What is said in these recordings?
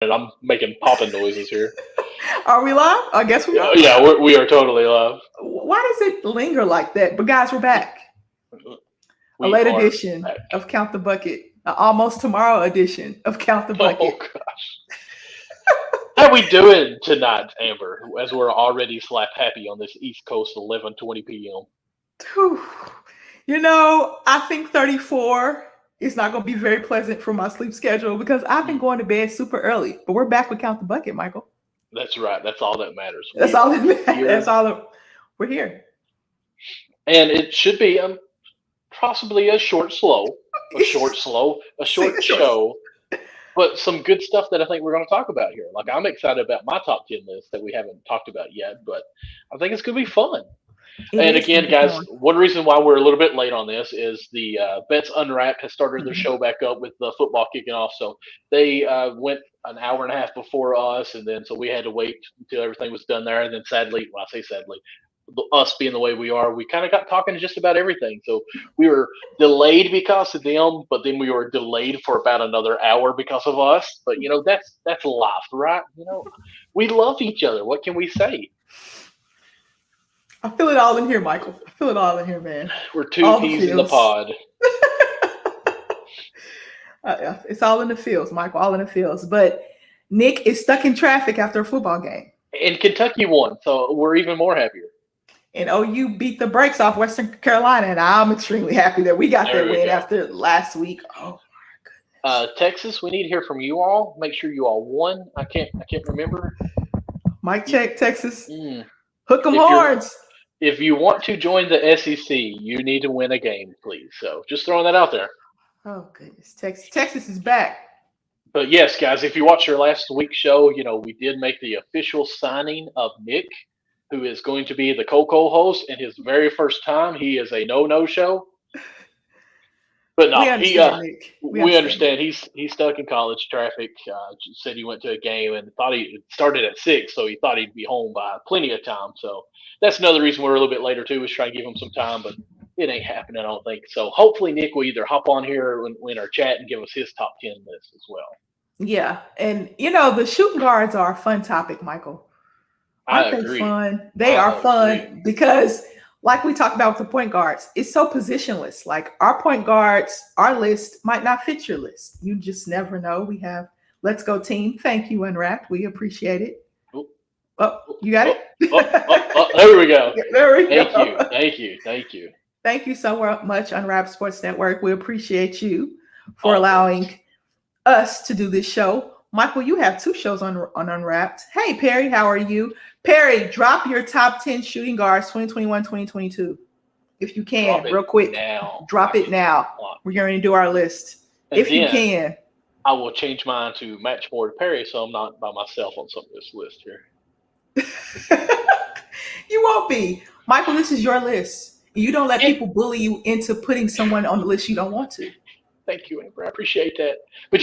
and I'm making popping noises here. Are we live? I guess we are. Yeah, we are totally live. Why does it linger like that? But guys, we're back. A We late are edition back. of Count the Bucket. An almost tomorrow edition of Count the Oh Bucket. gosh, how we doing tonight, Amber? As we're already slap happy on this East Coast 11:20 p.m. Whew. I think 34 is not going to be very pleasant for my sleep schedule because I've been Mm, going to bed super early. But we're back with Count the Bucket, Michael. that's right. That's all that matters. That's We all. are That's here, all. We're here. and it should be possibly a See short the shorts. show, but some good stuff that I think we're going to talk about here. Like I'm excited about my top 10 list that we haven't talked about yet, but I think it's going to be fun. It And is going again, to be guys, fun. one reason why we're a little bit late on this is the Bets Unwrapped has started their Mhm. show back up with the football kicking off. So they went an hour and a half before us, and then so we had to wait until everything was done there. And then sadly, well, I say sadly, us being the way we are, we kind of got talking to just about everything. So we were delayed because of them, but then we were delayed for about another hour because of us. But that's life, right? We love each other. What can we say? I feel it all in here, Michael. I feel it all in here, man. We're two All the peas in the feels. pod. It's all in the fields, Michael. All in the fields. But Nick is stuck in traffic after a football game, And Kentucky won, so we're even more happier. and OU beat the brakes off Western Carolina, and I'm extremely happy that we got There that we win go. after last week. Oh my goodness. Texas, we need to hear from you all. Make sure you all won. I can't remember. Mike You, check, Texas. mm, Hook 'em if you're horns. if you want to join the SEC, you need to win a game, please. So just throwing that out there. Oh goodness, Texas. Texas is back. But yes, guys, if you watched your last week's show, we did make the official signing of Nick, who is going to be the co-host, and his very first time. He is a no show. But We no, he understand, Nick. We we understand, Nick. understand he's stuck in college traffic. Said he went to a game and thought he it started at 6, so he thought he'd be home by plenty of time. So that's another reason we're a little bit later too. Was trying to give him some time, but it ain't happening. I don't think so. Hopefully, Nick will either hop on here in our chat and give us his top 10 list as well. Yeah, and the shooting guards are a fun topic, Michael. I Aren't they agree. fun? They are I agree. fun because, like we talked about with the point guards, it's so positionless. Like our point guards, our list might not fit your list. You just never know. We have Let's Go Team. Thank you, Unwrapped. We appreciate it. Oh, Oh, you got oh, it? there we go. There we Thank you, go. thank you, thank you. Thank you so much, Unwrapped Sports Network. We appreciate you for Always. allowing us to do this show. Michael, you have two shows on Unwrapped. Hey, Perry, how are you? Perry, drop your top 10 shooting guards 2021 2022. If you Drop can, it real quick. now. Drop it now. Come on. We're going to do our list. And If you then can. I will change mine to match more to Perry, so I'm not by myself on some of this list here. You won't be. Michael, this is your list. You don't let And people bully you into putting someone on the list you don't want to. thank you, Amber. I appreciate that. But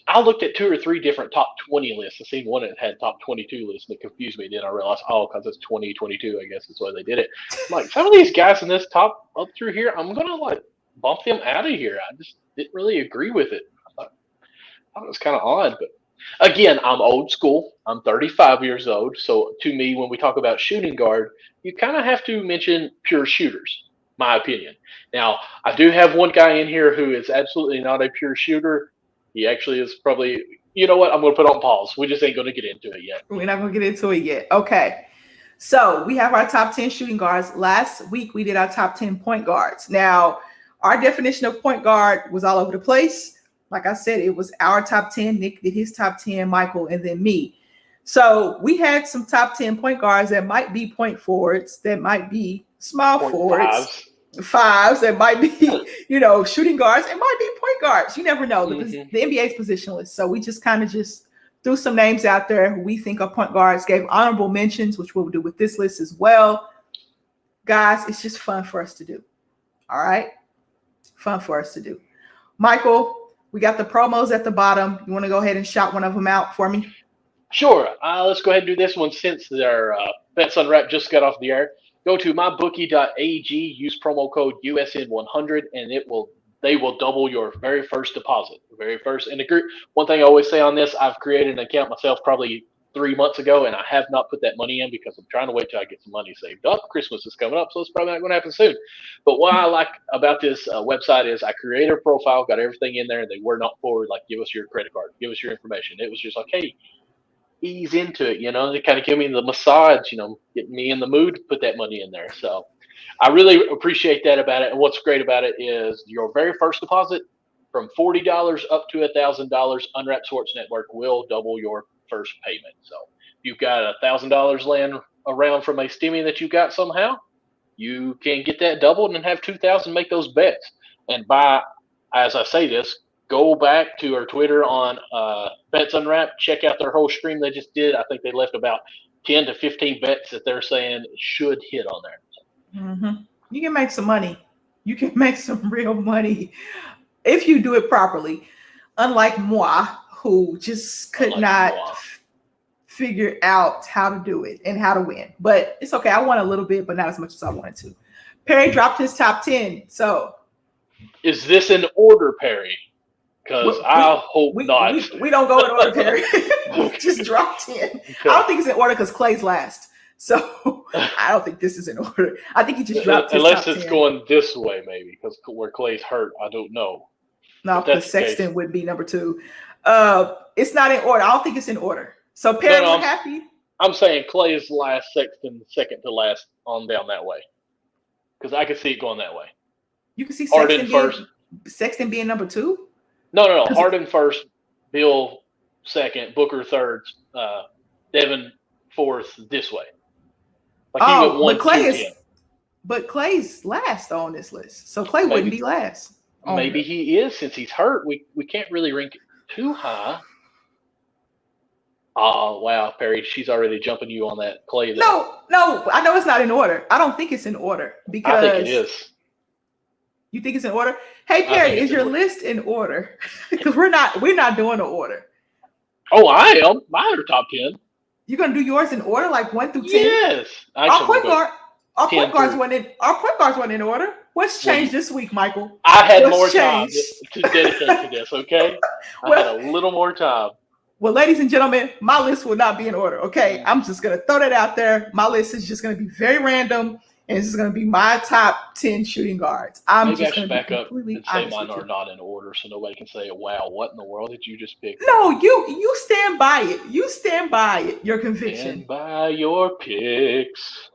I looked at two or three different top 20 lists. I seen one that had top 22 lists, and it confused me. Then I realized, because it's 2022. I guess that's why they did it. I'm like, some of these guys in this top up through here, I'm gonna like bump them out of here. I just didn't really agree with it. I thought it was kind of odd, but again, I'm old school. I'm 35 years old, so to me, when we talk about shooting guard, you kind of have to mention pure shooters. My opinion. Now, I do have one guy in here who is absolutely not a pure shooter. He actually is probably. You know what? I'm going to put on pause. We just ain't going to get into it yet. We're not going to get into it yet. Okay. So we have our top 10 shooting guards. Last week, we did our top 10 point guards. Now, our definition of point guard was all over the place. Like I said, it was our top 10. Nick did his top 10, Michael, and then me. So we had some top 10 point guards that might be point forwards, that might be small Point forwards, fives. fives, that might be, shooting guards. It might be point guards. You never know. Hmm. The NBA's positionless. So we just kind of just threw some names out there who we think are point guards, gave honorable mentions, which we'll do with this list as well. Guys, it's just fun for us to do. All right? Fun for us to do. Michael, we got the promos at the bottom. You want to go ahead and shout one of them out for me? Sure. Let's go ahead and do this one since their Bets Unwrapped just got off the air. Go to mybookie.ag, use promo code USN100, and they will double your very first deposit. Very first. And the group, one thing I always say on this, I've created an account myself probably 3 months ago, and I have not put that money in because I'm trying to wait till I get some money saved up. Christmas is coming up, so it's probably not going to happen soon. But what I like about this website is I created a profile, got everything in there, and they were not forward, like, give us your credit card, give us your information. It was just like, hey, ease into it, They kind of give me the massage, get me in the mood to put that money in there. So I really appreciate that about it. And what's great about it is your very first deposit from $40 up to $1,000, Unwrapped Sports Network will double your first payment. So if you've got $1,000 laying around from a stimmy that you got somehow, you can get that doubled and have 2,000 make those bets. And as I say this, go back to our Twitter on Bets Unwrapped, check out their whole stream they just did. I think they left about 10 to 15 bets that they're saying should hit on there. Mm-hmm. You can make some money. You can make some real money if you do it properly. Unlike moi, who just could not figure out how to do it and how to win. But it's okay. I won a little bit, but not as much as I wanted to. Perry dropped his top 10. So is this in order, Perry? Because I hope not. We don't go in order, Perry. We just dropped 10. Okay. I don't think it's in order because Clay's last. So I don't think this is in order. I think he just dropped his unless top it's 10. Going this way, maybe, because where Clay's hurt, I don't know. No, because Sexton would be number 2. It's not in order. I don't think it's in order. So Perry, we're happy. I'm saying Clay is last, Sexton second to last on down that way. Because I could see it going that way. You can see Sexton being number 2? No. Harden first, Bill second, Booker third, Devin fourth this way. Like but Clay's last on this list. So Clay wouldn't be last. Maybe he is since he's hurt. We can't really rank it too high. Oh, wow, Perry, she's already jumping you on that Clay. No, I know it's not in order. I don't think it's in order because I think it is. You think it's in order? Hey, Perry, is your list in order? Because we're not doing an order. Oh, I am. Mine are top 10. You're gonna do yours in order, like 1 through 10? Yes. Our point guards went in order. What's changed this week, Michael? I had more time to dedicate to this. Okay, I had a little more time. Well, ladies and gentlemen, my list will not be in order. Okay, I'm just gonna throw that out there. My list is just gonna be very random, and this is gonna be my top 10 shooting guards. Maybe I should back up and say mine are not in order, so nobody can say, "Wow, what in the world did you just pick?" No, you stand by it. You stand by it. Your conviction. Stand by your picks.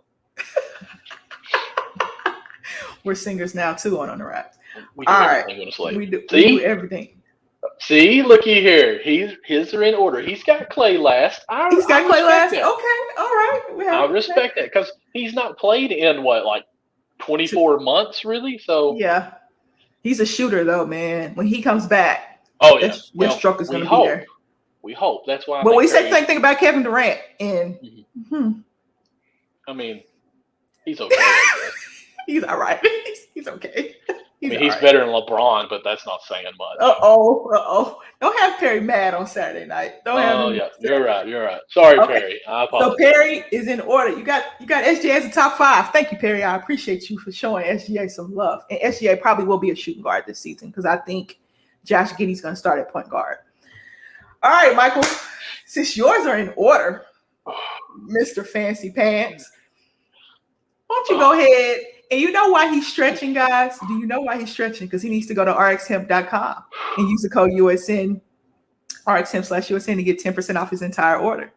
We're singers now too on the Wraps. We do everything on a slate. We do everything. See, looky here. His are in order. He's got Clay last. He's got Clay last. That. Okay, all right. I respect that because he's not played in 24 months, really. So yeah, he's a shooter though, man. When he comes back, your stroke is going to be there. We hope. That's why. But we said the same thing about Kevin Durant, and I mean, he's okay. He's all right. He's okay. He's better than LeBron, but that's not saying much. Don't have Perry mad on Saturday night. Don't have him. You're right. Sorry, okay. Perry. I apologize. So Perry is in order. You got SGA as a top 5. Thank you, Perry. I appreciate you for showing SGA some love. And SGA probably will be a shooting guard this season because I think Josh Giddey's going to start at point guard. All right, Michael. Since yours are in order, Mr. Fancy Pants, why don't you go ahead? And you know why he's stretching, guys? Do you know why he's stretching? Because he needs to go to rxhemp.com and use the code USN, rxhemp/USN to get 10% off his entire order.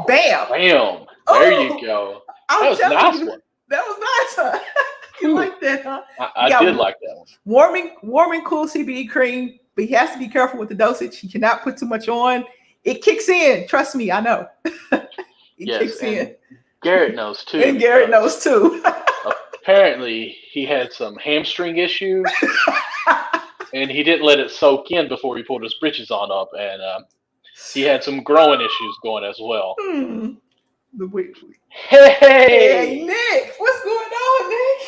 Bam! There you go. That was a nice one. That was nice, huh? You like that, huh? I did like that one. Warming cool CBD cream, but he has to be careful with the dosage. He cannot put too much on. It kicks in. Trust me, I know. Kicks in. Garrett knows too. And Garrett knows too. Apparently, he had some hamstring issues, and he didn't let it soak in before he pulled his britches on up, and he had some growing issues going as well. Hey, Nick, what's going on, Nick?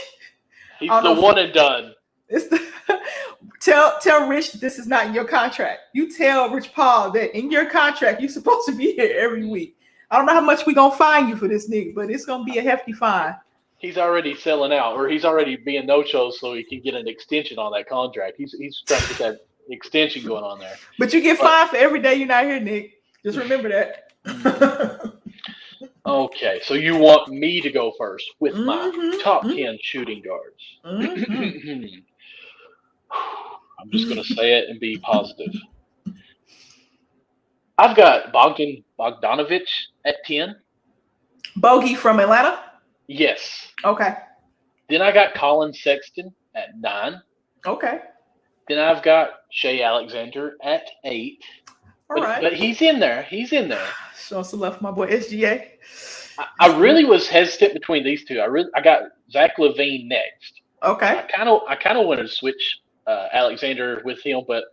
He's the one and done. Tell Rich this is not in your contract. You tell Rich Paul that in your contract you're supposed to be here every week. I don't know how much we're gonna fine you for this, Nick, but it's gonna be a hefty fine. he's already selling out, or he's already being no show, so he can get an extension on that contract. He's trying to get that extension going on there. But you get fined for every day you're not here, Nick. Just remember that. Okay, so you want me to go first with my top 10 shooting guards. I'm just going to say it and be positive. I've got Bogdan Bogdanovic at 10. Bogey from Atlanta? Yes. Okay. Then I got Colin Sexton at 9. Okay. Then I've got Shea Alexander at 8. All right. But he's in there. He's in there. Showing some love for my boy SGA. I really was hesitant between these two. I got Zach LaVine next. Okay. I kind of wanted to switch Alexander with him, but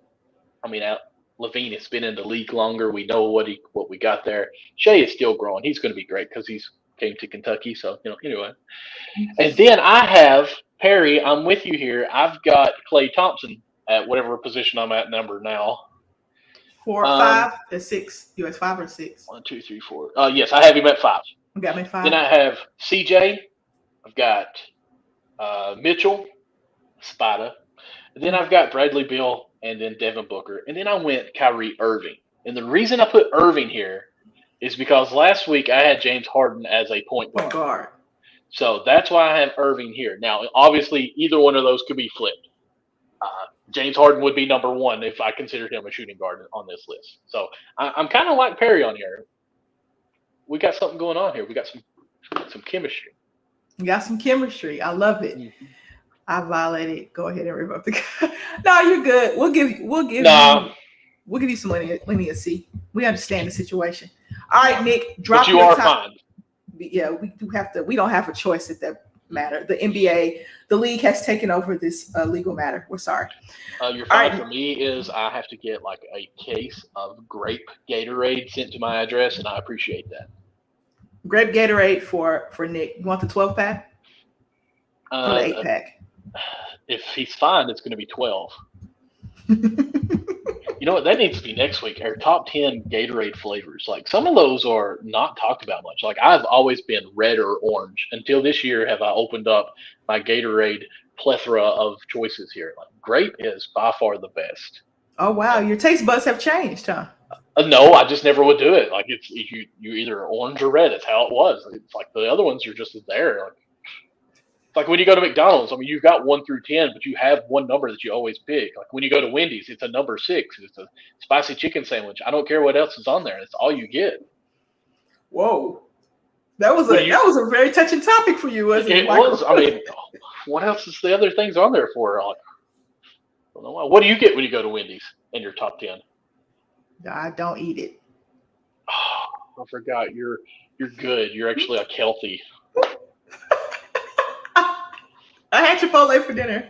I mean, LaVine has been in the league longer. We know what we got there. Shea is still growing. He's going to be great because he's came to Kentucky. So anyway. And then I have Perry. I'm with you here. I've got Klay Thompson at whatever position I'm at number now. 4, 5, or 6. You at 5 or 6? 1, 2, 3, 4. Yes, I have him at 5. You got me 5. Then I have CJ. I've got Mitchell, Spada. Then I've got Bradley Beal, and then Devin Booker. And then I went Kyrie Irving. And the reason I put Irving here is because last week I had James Harden as a point guard. So that's why I have Irving here. Now, obviously, either one of those could be flipped. James Harden would be number 1 if I considered him a shooting guard on this list. So I'm kind of like Perry on here. We got something going on here. We got some chemistry. You got some chemistry. I love it. Mm-hmm. I violated. Go ahead and revoke the. No, you're good. We'll give you some leniency. We understand the situation. All right, Nick. Drop but you your are top. fine. Yeah, we do have to. We don't have a choice at that matter. The NBA, the league has taken over this legal matter. We're sorry. Your fine for me is I have to get like a case of grape Gatorade sent to my address, and I appreciate that. Grape Gatorade for Nick. You want the 12-pack or the 8-pack? If he's fine, it's going to be 12. You know what? That needs to be next week. Our top 10 Gatorade flavors. Like some of those are not talked about much. Like I've always been red or orange. Until this year have I opened up my Gatorade plethora of choices here. Like grape is by far the best. Oh wow, your taste buds have changed, huh? No, I just never would do it. Like it's you either orange or red. It's how it was. It's like the other ones are just there. Like, it's like when you go to McDonald's. I mean, you've got 1 through 10, but you have one number that you always pick. Like when you go to Wendy's, it's a number 6. It's a spicy chicken sandwich. I don't care what else is on there. It's all you get. Whoa, that was a very touching topic for you, wasn't it? It was. I mean, what else is the other things on there for? Like, I don't know. What do you get when you go to Wendy's in your top 10? I don't eat it. Oh, I forgot. You're good. You're actually like healthy. I had Chipotle for dinner,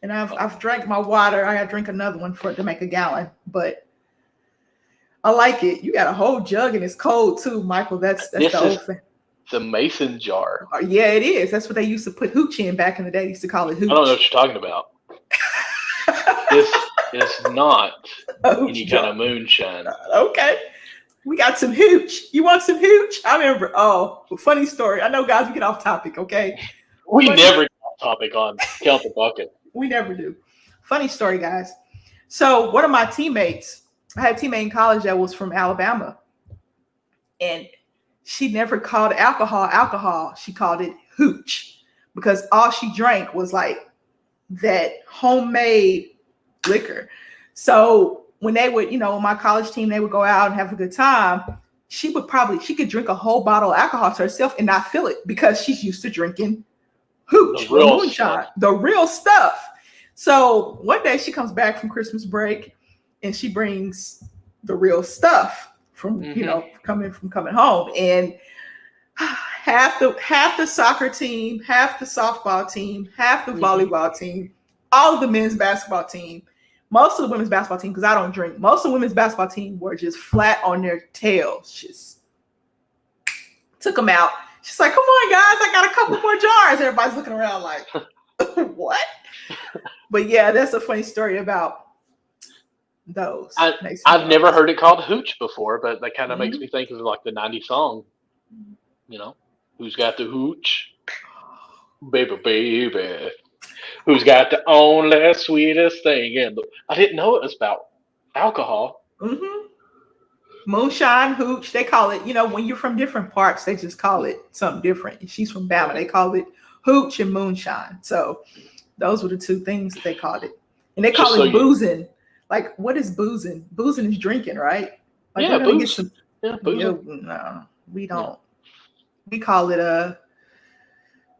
and I've drank my water. I got to drink another one to make a gallon, but I like it. You got a whole jug, and it's cold too, Michael. That's the old thing. It's a mason jar. Yeah, it is. That's what they used to put hooch in back in the day. They used to call it hooch. I don't know what you're talking about. This is not any kind of moonshine. Okay. We got some hooch. You want some hooch? I remember. Oh, funny story. I know, guys, we get off topic, okay? We never get off topic on Count the Bucket. We never do. Funny story, guys. So one of my teammates, I had a teammate in college that was from Alabama, and she never called alcohol. She called it hooch because all she drank was like that homemade liquor. So when they would, my college team, they would go out and have a good time. She could drink a whole bottle of alcohol to herself and not feel it because she's used to drinking hooch, the real stuff. So one day she comes back from Christmas break and she brings the real stuff from, coming home. And half the soccer team, half the softball team, half the volleyball team, all of the men's basketball team, most of the women's basketball team, because I don't drink, most of the women's basketball team were just flat on their tails. Just took them out. She's like, come on, guys, I got a couple more jars. Everybody's looking around like, what? But yeah, that's a funny story about those. I've never heard it called hooch before, but that kind of makes me think of like the 90s song, who's got the hooch? baby. Who's got the only sweetest thing in the... I didn't know it was about alcohol. Mm-hmm. Moonshine, hooch, they call it, when you're from different parts, they just call it something different. She's from Bama, they call it hooch and moonshine. So those were the two things that they called it. And they call it boozing. Like, what is boozing? Boozing is drinking, right? Like, yeah, booze. Boozing. No, we don't. Yeah. We call it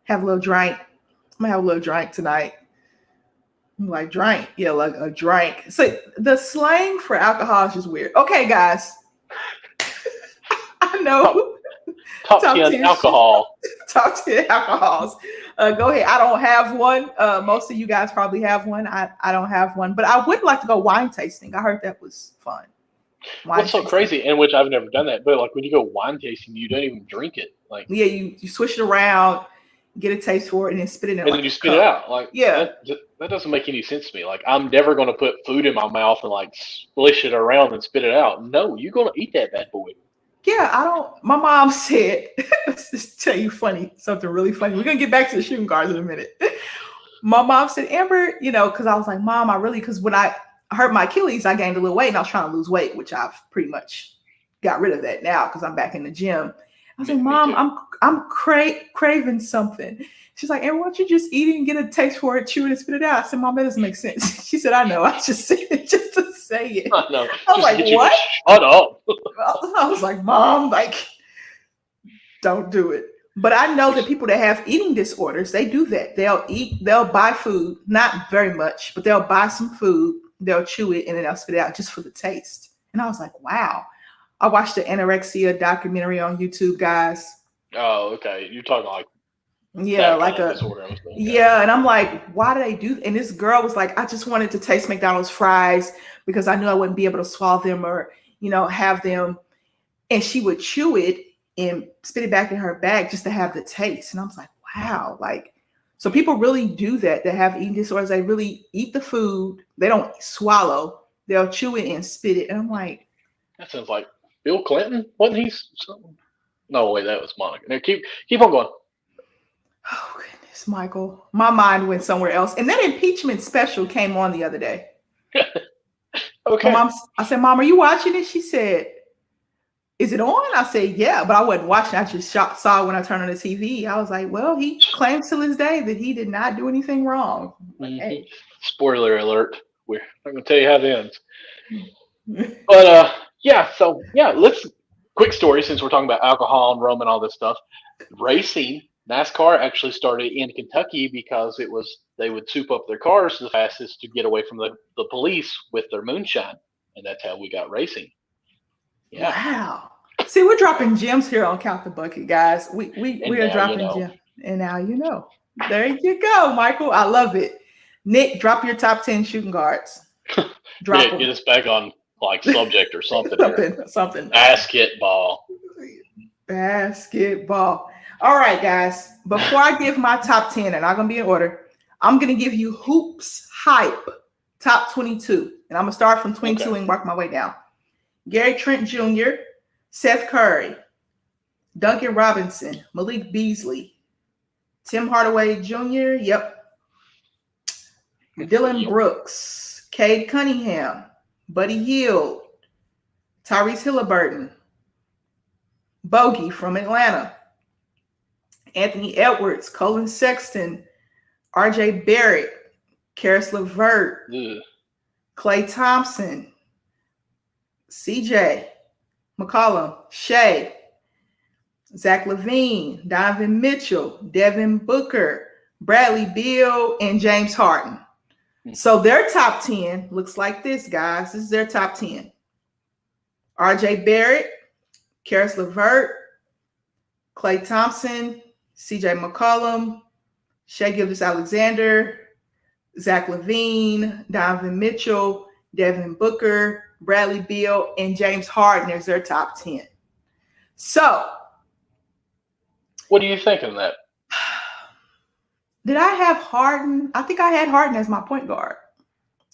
have a little drink. I'm gonna have a little drink tonight. I'm like, drink. Yeah, like a drink. So the slang for alcohol is just weird. Okay, guys. I know. Top 10 alcohol. Top 10 alcohols. Go ahead. I don't have one. Most of you guys probably have one. I don't have one, but I would like to go wine tasting. I heard that was fun. What's so crazy, in which I've never done that, but like when you go wine tasting, you don't even drink it. Like, yeah, you swish it around, get a taste for it, and then spit it in. And then you spit it out. Like, yeah, that doesn't make any sense to me. Like, I'm never going to put food in my mouth and like splish it around and spit it out. No, you're going to eat that bad boy. Yeah, I don't. My mom said, let's just tell you something really funny. We're gonna get back to the shooting guards in a minute. My mom said, Amber, because I was like, Mom, because when I hurt my Achilles, I gained a little weight and I was trying to lose weight, which I've pretty much got rid of that now because I'm back in the gym. I was like, Mom, I'm craving something. She's like, Amber, why don't you just eat it and get a taste for it, chew it, and spit it out? I said, Mom, that doesn't make sense. She said, I know. I just said it just to say it. I know. I was like, what? Shut up. I was like, Mom, don't do it. But I know that people that have eating disorders, they do that. They'll buy food, not very much, but they'll buy some food, they'll chew it, and then they'll spit it out just for the taste. And I was like, wow. I watched the anorexia documentary on YouTube, guys. Oh, okay. You're talking like yeah, and I'm like, why do they do? And this girl was like, I just wanted to taste McDonald's fries because I knew I wouldn't be able to swallow them or have them. And she would chew it and spit it back in her bag just to have the taste. And I was like, wow, so people really do that. They have eating disorders. They really eat the food. They don't swallow. They'll chew it and spit it. And I'm like, that sounds like Bill Clinton. Wasn't he something? No, wait, that was Monica. Now keep on going. Oh, goodness, Michael. My mind went somewhere else. And that impeachment special came on the other day. Okay. I said, Mom, are you watching it? She said, is it on? I said, yeah, but I wasn't watching. I just saw it when I turned on the TV. I was like, well, he claims till this day that he did not do anything wrong. Mm-hmm. Hey. Spoiler alert. We're not going to tell you how it ends. But, let's quick story since we're talking about alcohol and rum and all this stuff. Racing. NASCAR actually started in Kentucky because they would soup up their cars the fastest to get away from the police with their moonshine. And that's how we got racing. Yeah. Wow. See, we're dropping gems here on Count the Bucket, guys. We are dropping gems. And now you know. There you go, Michael. I love it. Nick, drop your top 10 shooting guards. Drop Nick, get us back on subject or something. something. Basketball. All right, guys. Before I give my top 10, and I'm going to be in order, I'm going to give you Hoops Hype top 22. And I'm going to start from 22 and work my way down. Gary Trent Jr., Seth Curry, Duncan Robinson, Malik Beasley, Tim Hardaway Jr., Dylan Brooks, Cade Cunningham, Buddy Hield, Tyrese Halliburton, Bogey from Atlanta, Anthony Edwards, Colin Sexton, RJ Barrett, Karis LeVert, Klay Thompson, CJ McCollum, Shea, Zach LaVine, Donovan Mitchell, Devin Booker, Bradley Beal, and James Harden. So their top 10 looks like this, guys. This is their top 10. RJ Barrett, Karis LeVert, Klay Thompson, CJ McCollum, Shai Gilgeous-Alexander, Zach LaVine, Donovan Mitchell, Devin Booker, Bradley Beal, and James Harden as their top 10. So, what do you think of that? Did I have Harden? I think I had Harden as my point guard.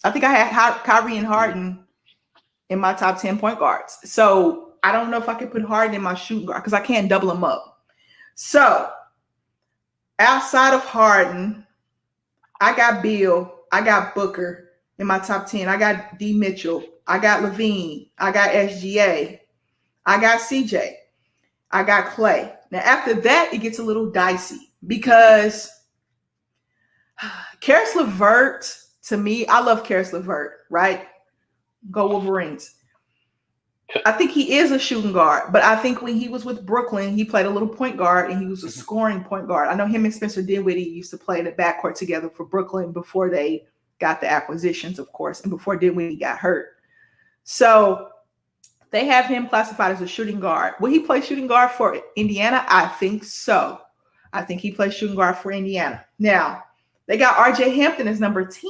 I think I had Kyrie and Harden in my top 10 point guards. So I don't know if I could put Harden in my shooting guard because I can't double them up. So outside of Harden, I got Beal, I got Booker in my top 10. I got D. Mitchell, I got Levine, I got SGA, I got CJ, I got Clay. Now, after that, it gets a little dicey because Karis LeVert, to me, I love Karis LeVert, right? Go Wolverines. I think he is a shooting guard, but I think when he was with Brooklyn, he played a little point guard and he was a scoring point guard. I know him and Spencer Dinwiddie used to play in the backcourt together for Brooklyn before they got the acquisitions, of course, and before Dinwiddie got hurt. So they have him classified as a shooting guard. Will he play shooting guard for Indiana? I think so. I think he plays shooting guard for Indiana. Now, they got RJ Hampton as number 10.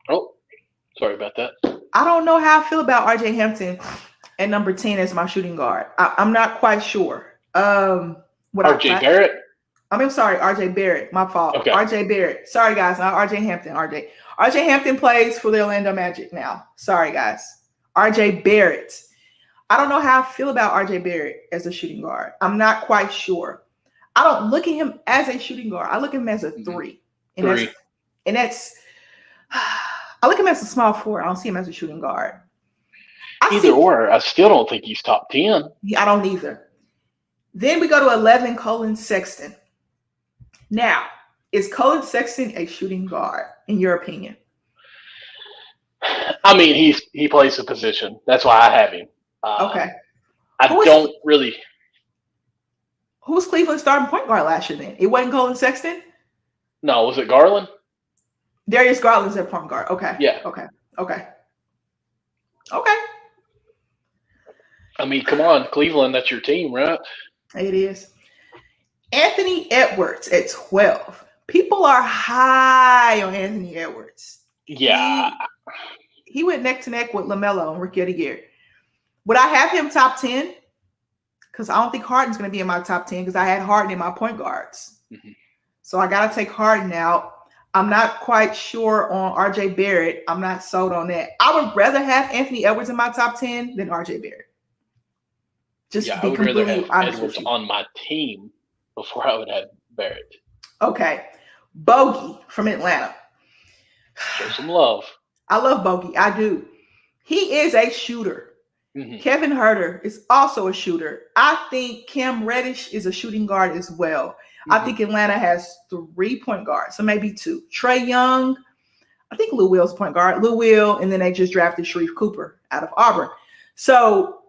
Oh, sorry about that. I don't know how I feel about RJ Hampton at number 10 as my shooting guard. I'm not quite sure. RJ Barrett? I'm sorry, RJ Barrett. My fault. Okay. RJ Barrett. Sorry, guys. Not RJ Hampton. RJ Hampton plays for the Orlando Magic now. Sorry, guys. RJ Barrett. I don't know how I feel about RJ Barrett as a shooting guard. I'm not quite sure. I don't look at him as a shooting guard. I look at him as a 3. And that's I look at him as a small forward. I don't see him as a shooting guard. I still don't think he's top 10. Yeah, I don't either. Then we go to 11, Colin Sexton. Now, is Colin Sexton a shooting guard, in your opinion? I mean, he plays the position. That's why I have him. Okay. Who was Cleveland's starting point guard last year then? It wasn't Colin Sexton? No, was it Garland? Darius Garland's their point guard. Okay. Yeah. Okay. I mean, come on, Cleveland, that's your team, right? It is. Anthony Edwards at 12. People are high on Anthony Edwards. Yeah. He went neck to neck with LaMelo and Rookie of the Year. Would I have him top 10? Because I don't think Harden's going to be in my top 10 because I had Harden in my point guards. Mm-hmm. So I got to take Harden out. I'm not quite sure on RJ Barrett. I'm not sold on that. I would rather have Anthony Edwards in my top 10 than RJ Barrett. I would rather have Edwards on my team before I would have Barrett. Okay. Bogey from Atlanta. Show some love. I love Bogey. I do. He is a shooter. Mm-hmm. Kevin Huerter is also a shooter. I think Cam Reddish is a shooting guard as well. Mm-hmm. I think Atlanta has 3 point guards, so maybe 2. Trae Young, I think Lou Will's point guard. Lou Will, and then they just drafted Sharif Cooper out of Auburn. So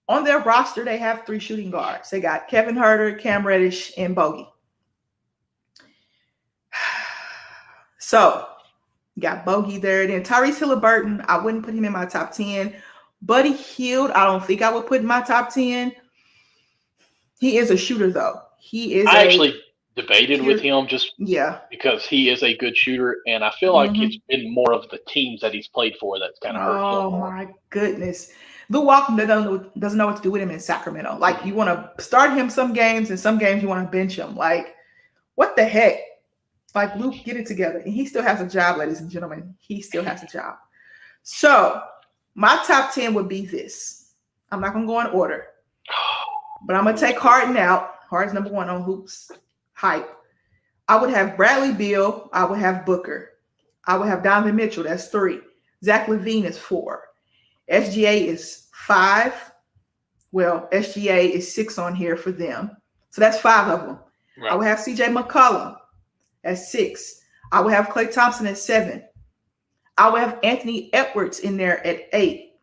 on their roster, they have 3 shooting guards. They got Kevin Huerter, Cam Reddish, and Bogey. So you got Bogey there. Then Tyrese Haliburton, I wouldn't put him in my top 10. Buddy Hield, I don't think I would put in my top 10. He is a shooter, though. I actually debated with him just because he is a good shooter, and I feel like it's been more of the teams that he's played for that's kind of hurt him. Oh, my goodness. Lou Walton doesn't know what to do with him in Sacramento. Like, you want to start him some games, and some games you want to bench him. Like, what the heck? Like, Luke, get it together. And he still has a job, ladies and gentlemen. He still has a job. So my top 10 would be this. I'm not going to go in order, but I'm going to take Harden out. Harden's number 1 on Hoops Hype. I would have Bradley Beal. I would have Booker. I would have Donovan Mitchell. That's 3. Zach LaVine is 4. SGA is 5. Well, SGA is 6 on here for them. So that's 5 of them. Right. I would have CJ McCollum at 6. I would have Klay Thompson at 7. I would have Anthony Edwards in there at 8.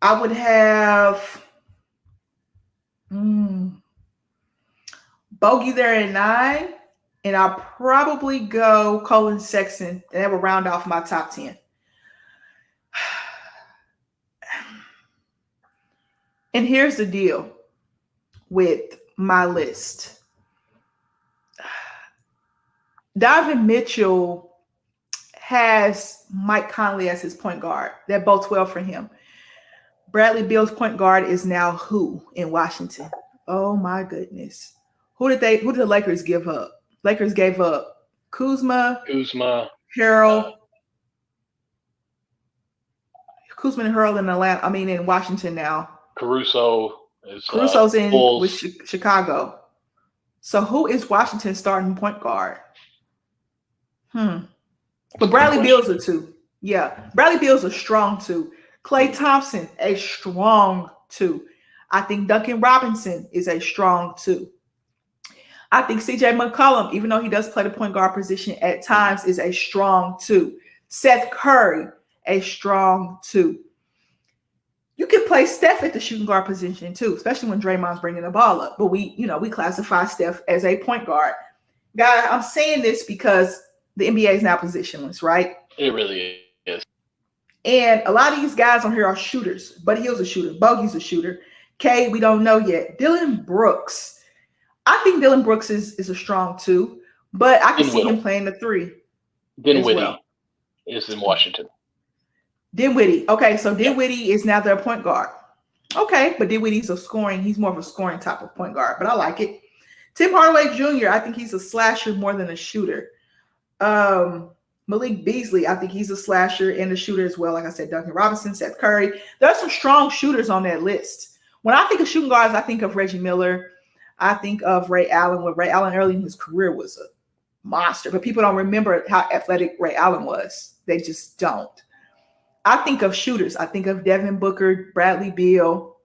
I would have Bogey there at 9. And I'll probably go Colin Sexton. And that will round off my top 10. And here's the deal with my list. Donovan Mitchell has Mike Conley as his point guard. That bodes well for him. Bradley Beal's point guard is now who in Washington? Oh my goodness. Who did the Lakers give up? Lakers gave up Kuzma, Harrell. Kuzma and Harrell in Washington now. Caruso's in with Chicago. So who is Washington starting point guard? But That's a Bradley good Beal's a question. 2. Yeah, Bradley Beal's a strong 2. Klay Thompson, a strong 2. I think Duncan Robinson is a strong 2. I think CJ McCollum, even though he does play the point guard position at times, is a strong 2. Seth Curry, a strong 2. You can play Steph at the shooting guard position too, especially when Draymond's bringing the ball up. But we classify Steph as a point guard. Guy, I'm saying this because the NBA is now positionless, right? It really is. And a lot of these guys on here are shooters. Buddy Hield's a shooter. Bogey's a shooter. K, we don't know yet. Dillon Brooks. I think Dillon Brooks is a strong 2, but I can see him playing the 3. Dinwiddie is in Washington. Dinwiddie. Okay, so Dinwiddie is now their point guard. Okay, but Dinwiddie's he's more of a scoring type of point guard, but I like it. Tim Hardaway Jr., I think he's a slasher more than a shooter. Malik Beasley, I think he's a slasher and a shooter as well. Like I said, Duncan Robinson, Seth Curry. There are some strong shooters on that list. When I think of shooting guards, I think of Reggie Miller. I think of Ray Allen. When Ray Allen early in his career was a monster, but people don't remember how athletic Ray Allen was. They just don't. I think of shooters. I think of Devin Booker, Bradley Beal.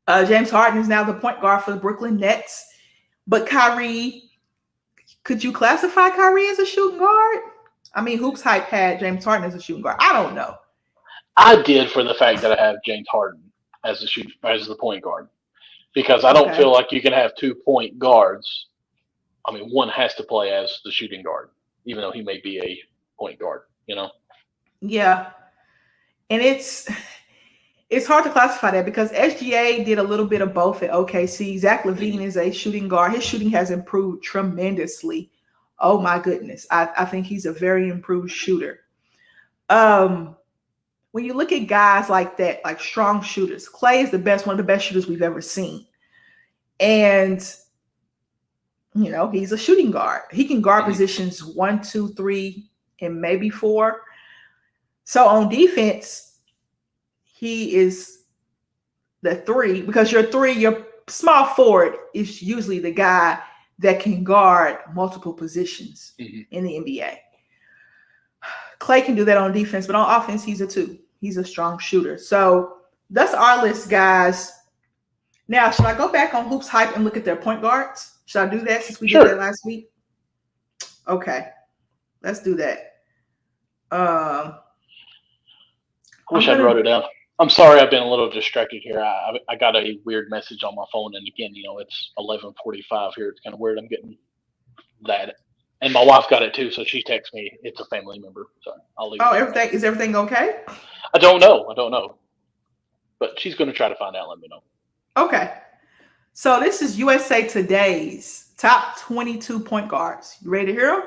James Harden is now the point guard for the Brooklyn Nets. But Kyrie, could you classify Kyrie as a shooting guard? I mean, Hoops Hype had James Harden as a shooting guard. I don't know. I did for the fact that I have James Harden as the point guard. Because I don't feel like you can have 2 point guards. I mean, one has to play as the shooting guard, even though he may be a point guard, Yeah. And it's hard to classify that because SGA did a little bit of both at OKC. Zach LaVine is a shooting guard. His shooting has improved tremendously. Oh my goodness. I think he's a very improved shooter. When you look at guys like that, like strong shooters, Klay is one of the best shooters we've ever seen. And, he's a shooting guard. He can guard positions 1, 2, 3, and maybe 4. So on defense, he is the 3 because your small forward is usually the guy that can guard multiple positions in the NBA. Klay can do that on defense, but on offense, he's a 2. He's a strong shooter. So that's our list, guys. Now, should I go back on Hoops Hype and look at their point guards? Should I do that since we did that last week? Okay, let's do that. I wish I'd wrote it down. I'm sorry, I've been a little distracted here. I got a weird message on my phone, and again, it's 11:45 here. It's kind of weird. I'm getting that. And my wife got it too, so she texts me. It's a family member, so I'll leave. Is everything okay? I don't know. But she's going to try to find out. Let me know. Okay. So this is USA Today's top 22 point guards. You ready to hear them?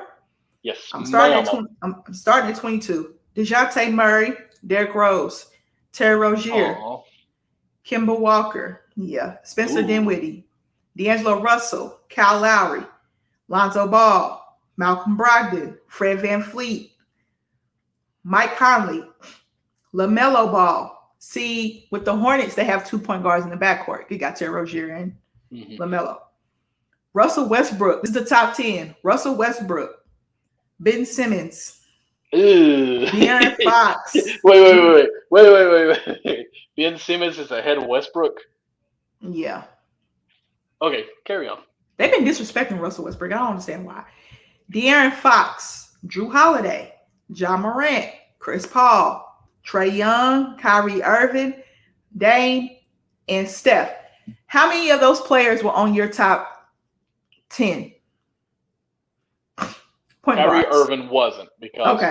Yes. I'm starting at 22. DeJounte Murray, Derrick Rose, Terry Rozier, Kemba Walker, Spencer Dinwiddie, D'Angelo Russell, Kyle Lowry, Lonzo Ball, Malcolm Brogdon, Fred VanVleet, Mike Conley, LaMelo Ball. See, with the Hornets, they have 2 point guards in the backcourt. You got Terry Rozier and LaMelo. Russell Westbrook. This is the top 10. Russell Westbrook, Ben Simmons, De'Aaron Fox. Wait. Ben Simmons is ahead of Westbrook? Yeah. Okay, carry on. They've been disrespecting Russell Westbrook. I don't understand why. De'Aaron Fox, Drew Holiday, Ja Morant, Chris Paul, Trae Young, Kyrie Irving, Dame, and Steph. How many of those players were on your top 10? Kyrie Irving wasn't because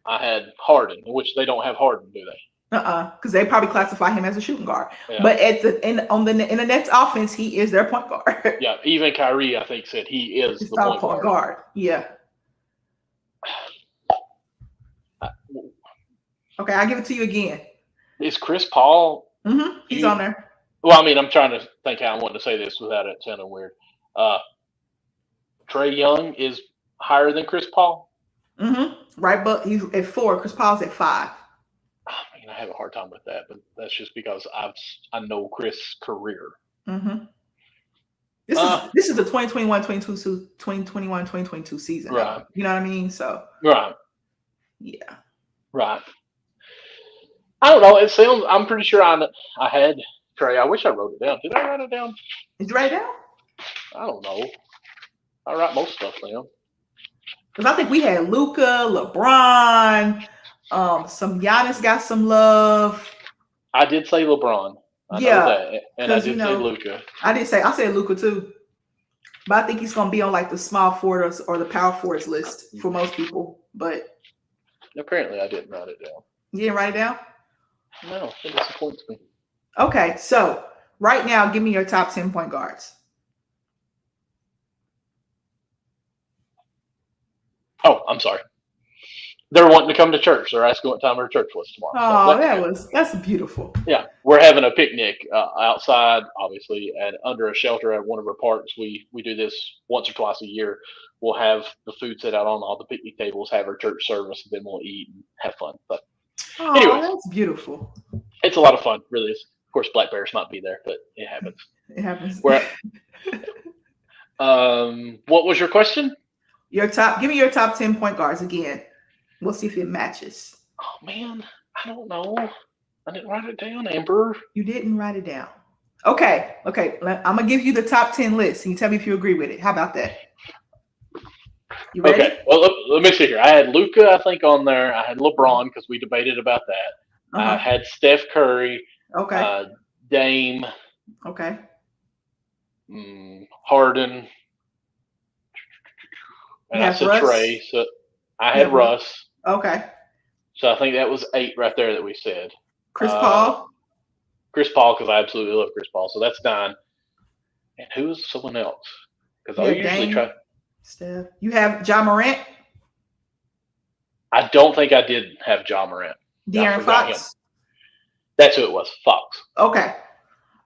I had Harden, which they don't have Harden, do they? Because they probably classify him as a shooting guard. Yeah. But in the Nets offense, he is their point guard. Yeah, even Kyrie, I think, said he is the point guard. Yeah. Okay, I'll give it to you again. Is Chris Paul? He's on there. Well, I mean, I'm trying to think how I want to say this without it sounding weird. Trae Young is higher than Chris Paul? Right, but he's at 4. Chris Paul's at 5. I mean, I have a hard time with that, but that's just because I know Chris' career. This is the 2021-22 season. Right. You know what I mean? So Right. yeah. Right. I don't know. It sounds. I'm pretty sure I had Trey. I wish I wrote it down. Did I write it down? Did you write it down? I don't know. I write most stuff down. Because I think we had Luka, LeBron, some Giannis got some love. I did say LeBron. I know that, and I did say Luka. I said Luka too, but I think he's gonna be on like the small forwards or the power forwards list for most people. But apparently, I didn't write it down. You didn't write it down? No, it disappoints me. Okay, so right now, give me your top 10 point guards. Oh, I'm sorry. They're wanting to come to church. They're asking what time our church was tomorrow. Oh, so that's beautiful. Yeah, we're having a picnic outside, obviously, and under a shelter at one of our parks. We do this once or twice a year. We'll have the food set out on all the picnic tables, have our church service, and then we'll eat and have fun. But anyway, that's beautiful. It's a lot of fun, really is. Of course, black bears might be there, but it happens. It happens. What was your question? Give me your top 10 point guards again. We'll see if it matches. Oh man, I don't know. I didn't write it down, Amber. You didn't write it down. Okay. I'm gonna give you the top 10 list. And you tell me if you agree with it. How about that? You ready? Okay. Well, let me see here. I had Luka, I think, on there. I had LeBron because we debated about that. I had Steph Curry. Okay. Dame. Okay. Harden. And I said Russ? Trey. So I had Russ. Okay. So I think that was 8 right there that we said. Chris Paul. Chris Paul, because I absolutely love Chris Paul. So that's 9. And who's someone else? Because I usually try. Steph. You have Ja Morant? I don't think I did have Ja Morant. De'Aaron Fox? That's who it was. Fox. Okay.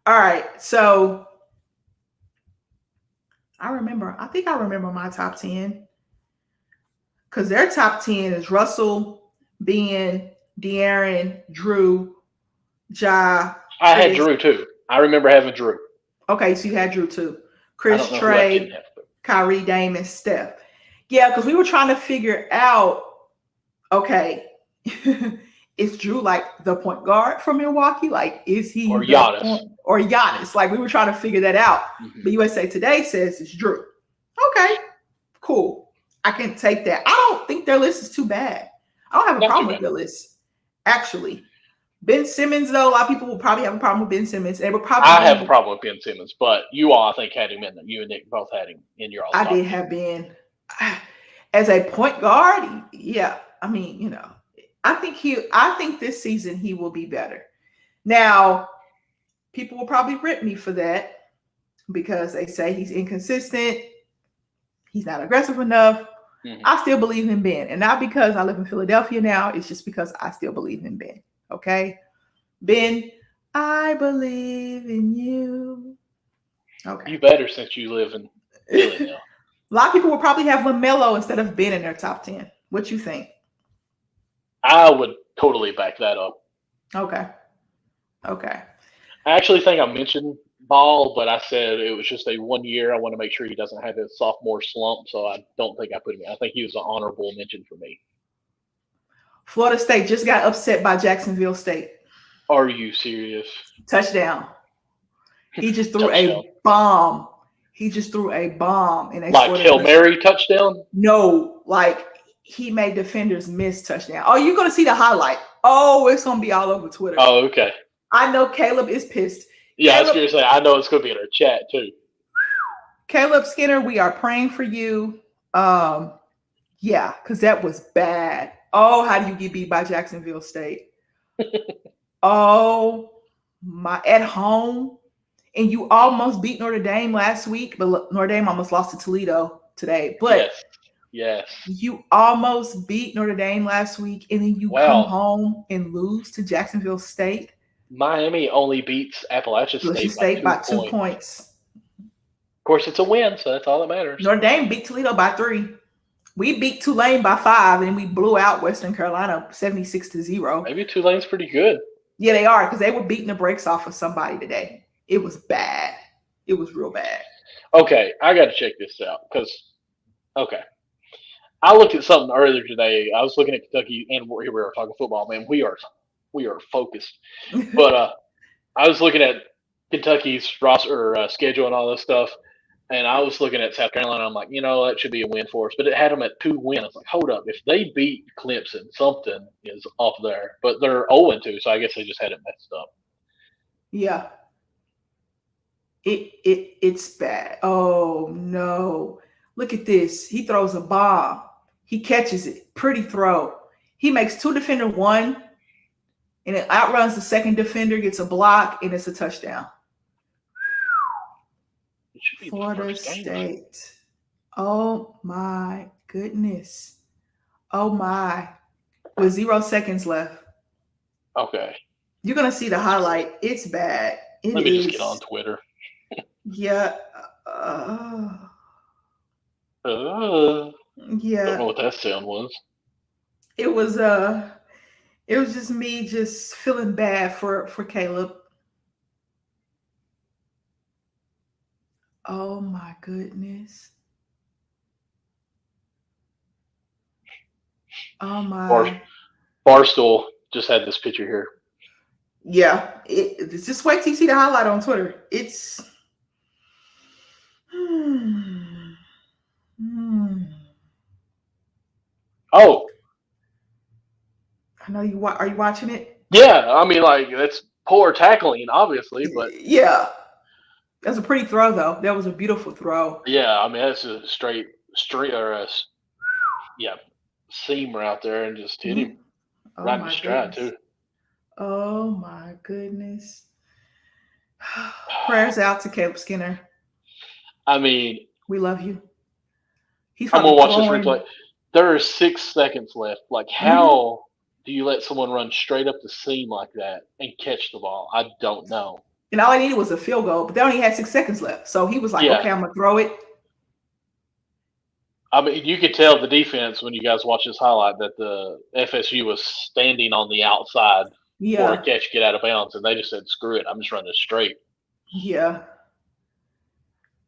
All right. So I think I remember my top 10. Because their top 10 is Russell, Ben, De'Aaron, Drew, Ja. I had Drew too. I remember having Drew. Okay, so you had Drew too. Chris, Trey, Kyrie, Dame, and Steph. Yeah, because we were trying to figure out, okay, is Drew like the point guard for Milwaukee? Like, is he or Giannis? Or Giannis? Like, we were trying to figure that out. Mm-hmm. But USA Today says it's Drew. Okay, cool. I can take that. I don't think their list is too bad. I don't have a problem with their list. Actually, Ben Simmons, though, a lot of people will probably have a problem with Ben Simmons. They would probably. I have a problem with Ben Simmons, but you all, I think, had him in there. You and Nick both had him in your all. I did have Ben as a point guard. Yeah, I mean, I think this season he will be better. Now, people will probably rip me for that because they say he's inconsistent. He's not aggressive enough. Mm-hmm. I still believe in Ben. And not because I live in Philadelphia now. It's just because I still believe in Ben. Okay? Ben, I believe in you. Okay. You better since you live in Philly now. A lot of people will probably have LaMelo instead of Ben in their top 10. What you think? I would totally back that up. Okay. I actually think I mentioned Ball, but I said it was just a 1 year. I want to make sure he doesn't have his sophomore slump, so I don't think I put him in. I think he was an honorable mention for me. Florida State just got upset by Jacksonville State. Are you serious? Touchdown. He just threw a bomb. And they like Hail Mary touchdown? No, like he made defenders miss touchdown. Oh, you're going to see the highlight. Oh, it's going to be all over Twitter. Oh, okay. I know Caleb is pissed. Yeah, I was going to say, I know it's going to be in our chat too. Caleb Skinner, we are praying for you. Yeah, because that was bad. Oh, how do you get beat by Jacksonville State? Oh, at home. And you almost beat Notre Dame last week, but Notre Dame almost lost to Toledo today. But yes. You almost beat Notre Dame last week, and then you come home and lose to Jacksonville State. Miami only beats Appalachian State by 2 points. Of course, it's a win, so that's all that matters. Notre Dame beat Toledo by 3. We beat Tulane by 5, and we blew out Western Carolina 76-0. Maybe Tulane's pretty good. Yeah, they are, because they were beating the brakes off of somebody today. It was bad. It was real bad. Okay, I got to check this out because okay, I looked at something earlier today. I was looking at Kentucky, and here we are talking football. Man, we are focused. But I was looking at Kentucky's roster schedule and all this stuff, and I was looking at South Carolina. I'm like, that should be a win for us. But it had them at 2 wins. I was like, hold up, if they beat Clemson, something is off there. But they're 0-2, so I guess they just had it messed up. Yeah. It's bad. Oh no. Look at this. He throws a bomb. He catches it. Pretty throw. He makes two defender one, and it outruns the second defender, gets a block, and it's a touchdown. It should be the Florida first game. State. Oh my goodness. Oh my. With 0 seconds left. Okay. You're gonna see the highlight. It's bad. Let me just get on Twitter. Yeah. Yeah. Don't know what that sound was. It was just me just feeling bad for Caleb. Oh my goodness. Oh my. Barstool just had this picture here. Yeah. It's just wait till you see the highlight on Twitter. It's Oh. I know you are you watching it? Yeah, I mean, like, that's poor tackling, obviously, but yeah. That's a pretty throw, though. That was a beautiful throw. yeah, I mean, that's a straight or seam right there and just hit him right in the stride, too. Oh, my goodness. Prayers out to Caleb Skinner. I mean, we love you. I'm going to watch this replay. There are 6 seconds left. Like, how do you let someone run straight up the seam like that and catch the ball? I don't know. And all I needed was a field goal, but they only had 6 seconds left. So he was like, okay, I'm going to throw it. I mean, you could tell the defense when you guys watch this highlight that the FSU was standing on the outside for a catch, get out of bounds, and they just said, screw it, I'm just running straight. Yeah.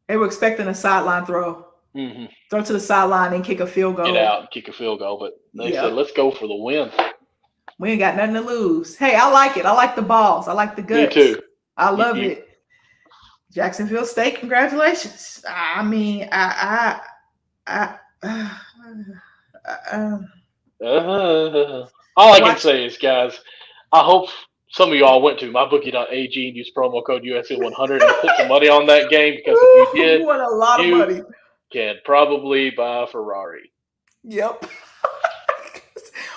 They were expecting a sideline throw. Mm-hmm. Throw to the sideline and kick a field goal. Get out and kick a field goal, but they said, let's go for the win. We ain't got nothing to lose. Hey, I like it. I like the balls. I like the guts. Me too. I love it. Jacksonville State, congratulations. I mean, all I can say is, guys, I hope some of y'all went to mybookie.ag and used promo code USA100 and put some money on that game, because if you did, you won a lot of money. Can probably buy a Ferrari. Yep.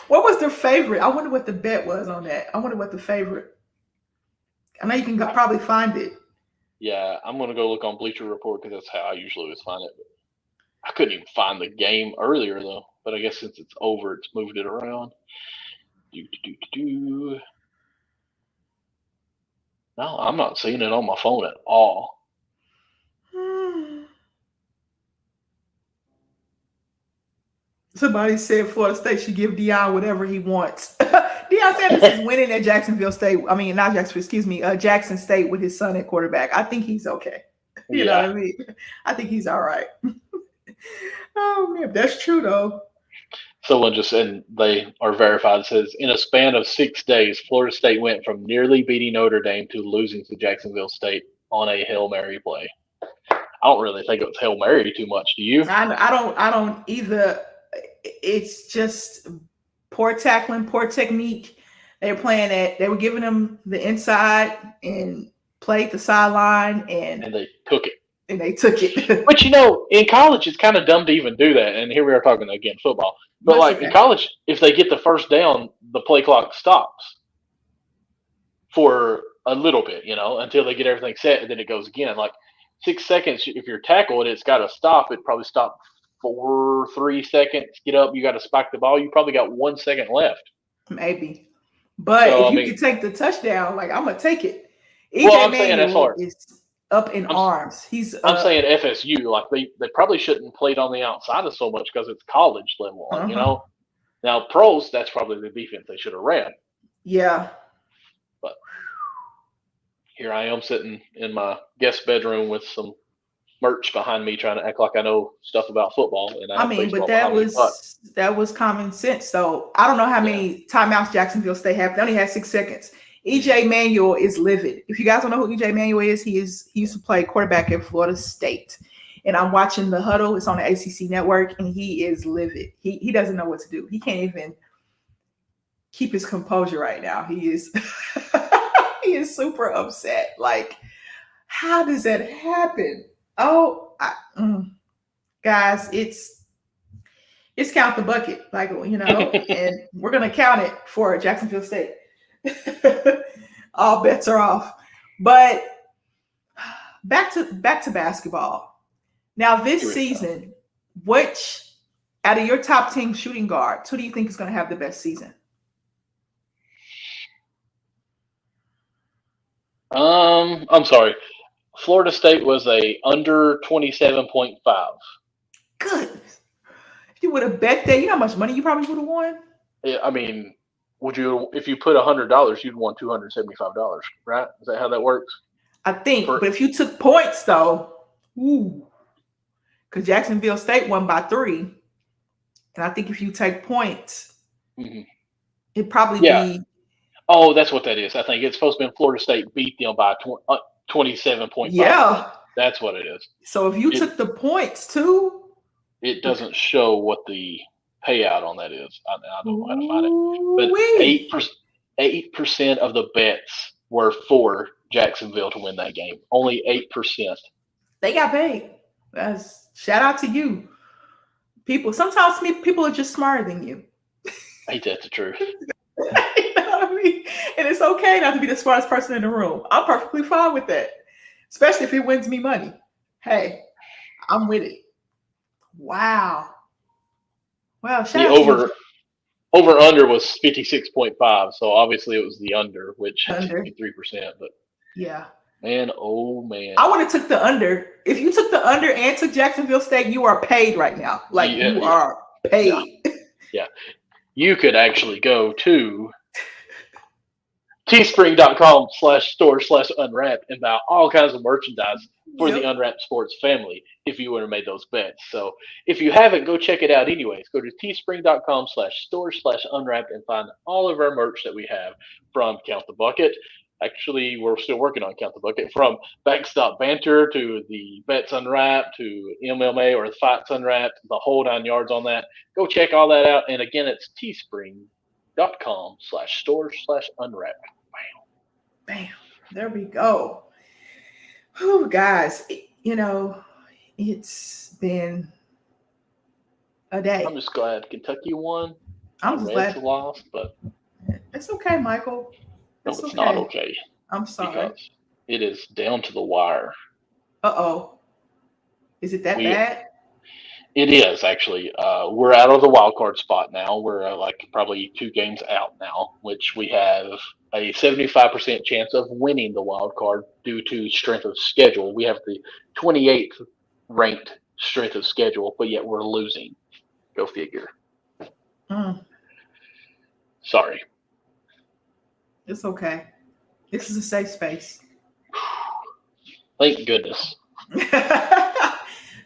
What was their favorite? I wonder what the bet was on that. I wonder what the favorite. I know you can probably find it. Yeah, I'm going to go look on Bleacher Report because that's how I usually always find it. I couldn't even find the game earlier, though. But I guess since it's over, it's moved it around. No, I'm not seeing it on my phone at all. Somebody said Florida State should give Deion whatever he wants. Deion Sanders is winning at Jacksonville State. I mean, not Jacksonville, excuse me, Jackson State with his son at quarterback. I think he's okay. You know what I mean? I think he's all right. Oh, man, that's true, though. Someone just said, they are verified, says, in a span of 6 days, Florida State went from nearly beating Notre Dame to losing to Jacksonville State on a Hail Mary play. I don't really think it was Hail Mary too much. Do you? I don't either. It's just poor tackling, poor technique. They were playing it. They were giving them the inside and played the sideline, and they took it. And they took it. But in college, it's kind of dumb to even do that. And here we are talking again football. But in college, if they get the first down, the play clock stops for a little bit, until they get everything set, and then it goes again. Like 6 seconds, if you're tackled, it's got to stop. It probably stopped 3 seconds. Get up, you got to spike the ball. You probably got 1 second left. Maybe. But if you can take the touchdown, I'm going to take it. I'm saying that's hard. Up in arms. I'm saying FSU, they probably shouldn't played on the outside so much because it's college level, Now pros, that's probably the defense they should have ran. Yeah. But here I am sitting in my guest bedroom with some merch behind me trying to act like I know stuff about football, and I I have mean, but baseball behind me. But that was common sense. So I don't know how yeah, many timeouts Jacksonville State had. They only had 6 seconds. EJ Manuel is livid. If you guys don't know who EJ Manuel is, he used to play quarterback at Florida State. And I'm watching the huddle. It's on the ACC network, and he is livid. He doesn't know what to do. He can't even keep his composure right now. He is he is super upset. Like, how does that happen? Oh, guys, it's count the bucket, like, and we're gonna count it for Jacksonville State. All bets are off. But back to basketball. Now this season, which out of your top 10 shooting guards, who do you think is going to have the best season? I'm sorry. Florida State was a under 27.5. Good. If you would have bet that, you know how much money you probably would have won? Yeah, I mean, if you put $100, you'd won $275, right? Is that how that works? I think, but if you took points though, because Jacksonville State won by 3, and I think if you take points, it'd probably be. Oh, that's what that is. I think it's supposed to be Florida State beat them by 27.5. Yeah, that's what it is. So if you took the points too, it doesn't show what the payout on that is. I don't know how to find it, but 8% of the bets were for Jacksonville to win that game. Only 8%. They got paid. Shout out to you. Sometimes people are just smarter than you. Ain't that the truth? You know what I mean? And it's okay not to be the smartest person in the room. I'm perfectly fine with that, especially if it wins me money. Hey, I'm with it. Wow. Well, the over under was 56.5, so obviously it was the under, which is 53%. But yeah, man, oh man, I would have took the under. If you took the under and took Jacksonville State, you are paid right now. Like you are paid. Yeah. You could actually go to teespring.com/store/unwrapped and buy all kinds of merchandise for the Unwrapped Sports family if you would have made those bets. So if you haven't, go check it out anyways. Go to teespring.com/store/unwrapped and find all of our merch that we have, from Count the Bucket. Actually, we're still working on Count the Bucket, from Backstop Banter to the Bets Unwrapped to MMA or the Fights Unwrapped, the whole 9 yards on that. Go check all that out. And again, it's teespring.com/store/unwrapped. Bam. There we go. Oh, guys, it's been a day. I'm just glad Kentucky won. I'm just glad lost, but it's okay, Michael. It's not okay. I'm sorry. Because it is down to the wire. Uh-oh. Is it that bad? It is, actually. We're out of the wild card spot now. We're probably 2 games out now, which we have a 75% chance of winning the wild card due to strength of schedule. We have the 28th ranked strength of schedule, but yet we're losing. Go figure. Sorry. It's okay. This is a safe space. Thank goodness.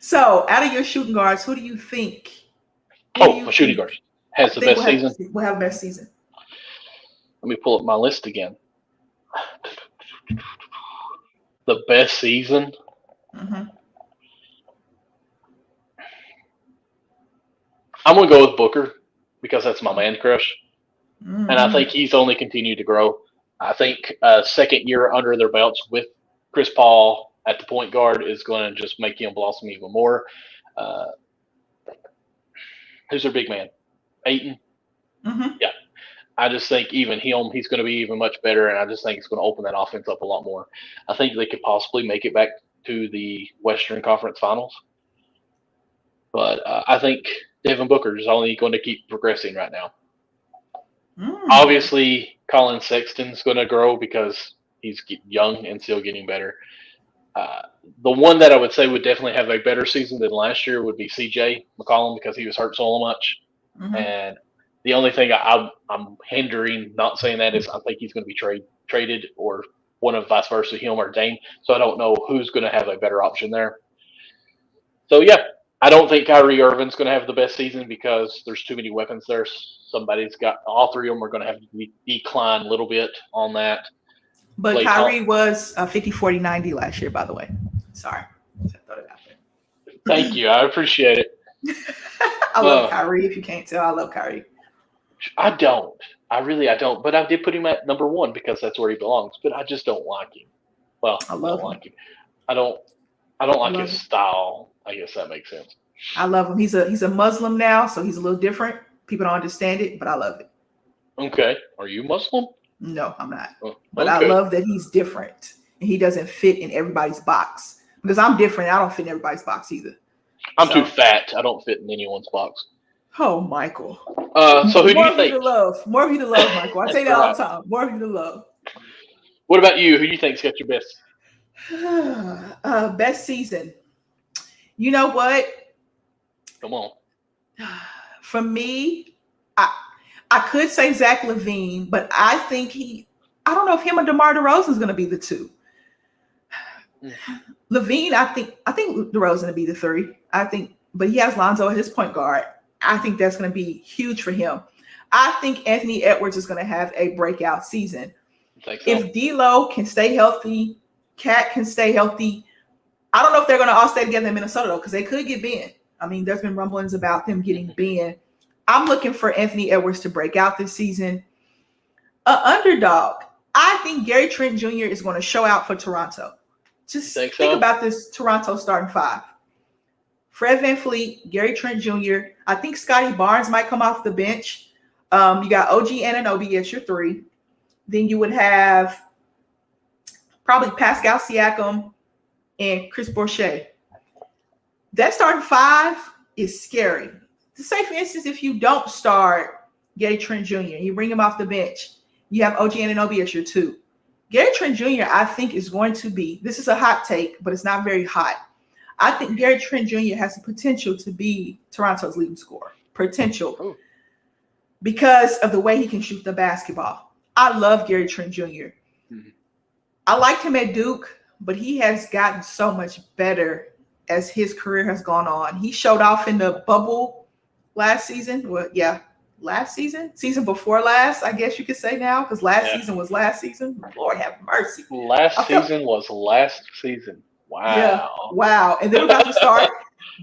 So, out of your shooting guards, who do you think? My shooting guards has the best season. We'll have the best season. Let me pull up my list again. The best season. I'm going to go with Booker because that's my man crush. And I think he's only continued to grow. I think second year under their belts with Chris Paul at the point guard is going to just make him blossom even more. Who's their big man? Ayton? Yeah. I just think even he's going to be even much better, and I just think it's going to open that offense up a lot more. I think they could possibly make it back to the Western Conference Finals. But I think Devin Booker is only going to keep progressing right now. Obviously, Colin Sexton's going to grow because he's young and still getting better. The one that I would say would definitely have a better season than last year would be CJ McCollum because he was hurt so much. And the only thing I'm hindering, not saying that, is I think he's going to be traded or one of vice versa, him or Dame. So I don't know who's going to have a better option there. So yeah, I don't think Kyrie Irving's going to have the best season because there's too many weapons there. Somebody's got all three of them are going to have to decline a little bit on that. But Klay Kyrie was 50, 40, 90 last year, by the way. Sorry. I thought it out there. Thank you. I appreciate it. I love Kyrie. If you can't tell, I love Kyrie. I don't. I don't. But I did put him at number 1 because that's where he belongs. But I just don't like him. Well, I don't like him. I don't like his style. I guess that makes sense. I love him. He's a Muslim now, so he's a little different. People don't understand it, but I love it. Okay. Are you Muslim? No, I'm not. But okay. I love that he's different and he doesn't fit in everybody's box. Because I'm different. I don't fit in everybody's box either. I'm too fat. I don't fit in anyone's box. Oh, Michael. So who do you think? More of you to love, Michael. I say that all the time. More of you to love. What about you? Who do you think's got your best? Best season. You know what? Come on. For me, I could say Zach LaVine, but I think I don't know if him and DeMar DeRozan is going to be the 2. LaVine, I think DeRozan to be the 3. But he has Lonzo at his point guard. I think that's going to be huge for him. I think Anthony Edwards is going to have a breakout season. If D'Lo can stay healthy, Cat can stay healthy. I don't know if they're going to all stay together in Minnesota though, because they could get Ben. I mean, there's been rumblings about them getting Ben. I'm looking for Anthony Edwards to break out this season. Underdog. I think Gary Trent Jr. is going to show out for Toronto. Just think about this Toronto starting 5. Fred VanVleet, Gary Trent Jr. I think Scotty Barnes might come off the bench. You got OG Anunoby as your 3. Then you would have probably Pascal Siakam and Chris Bourget. That starting 5 is scary. To say, for instance, if you don't start Gary Trent Jr., you bring him off the bench, you have OG Anunoby as your 2. Gary Trent Jr., I think, is going to be, this is a hot take, but it's not very hot. I think Gary Trent Jr. has the potential to be Toronto's leading scorer. Potential. Because of the way he can shoot the basketball. I love Gary Trent Jr. Mm-hmm. I liked him at Duke, but he has gotten so much better as his career has gone on. He showed off in the bubble last season. Well, yeah, last season? Season before last, I guess you could say now, because last season was last season. Lord have mercy. Last season was last season. Wow. Yeah, wow. And then we're about to start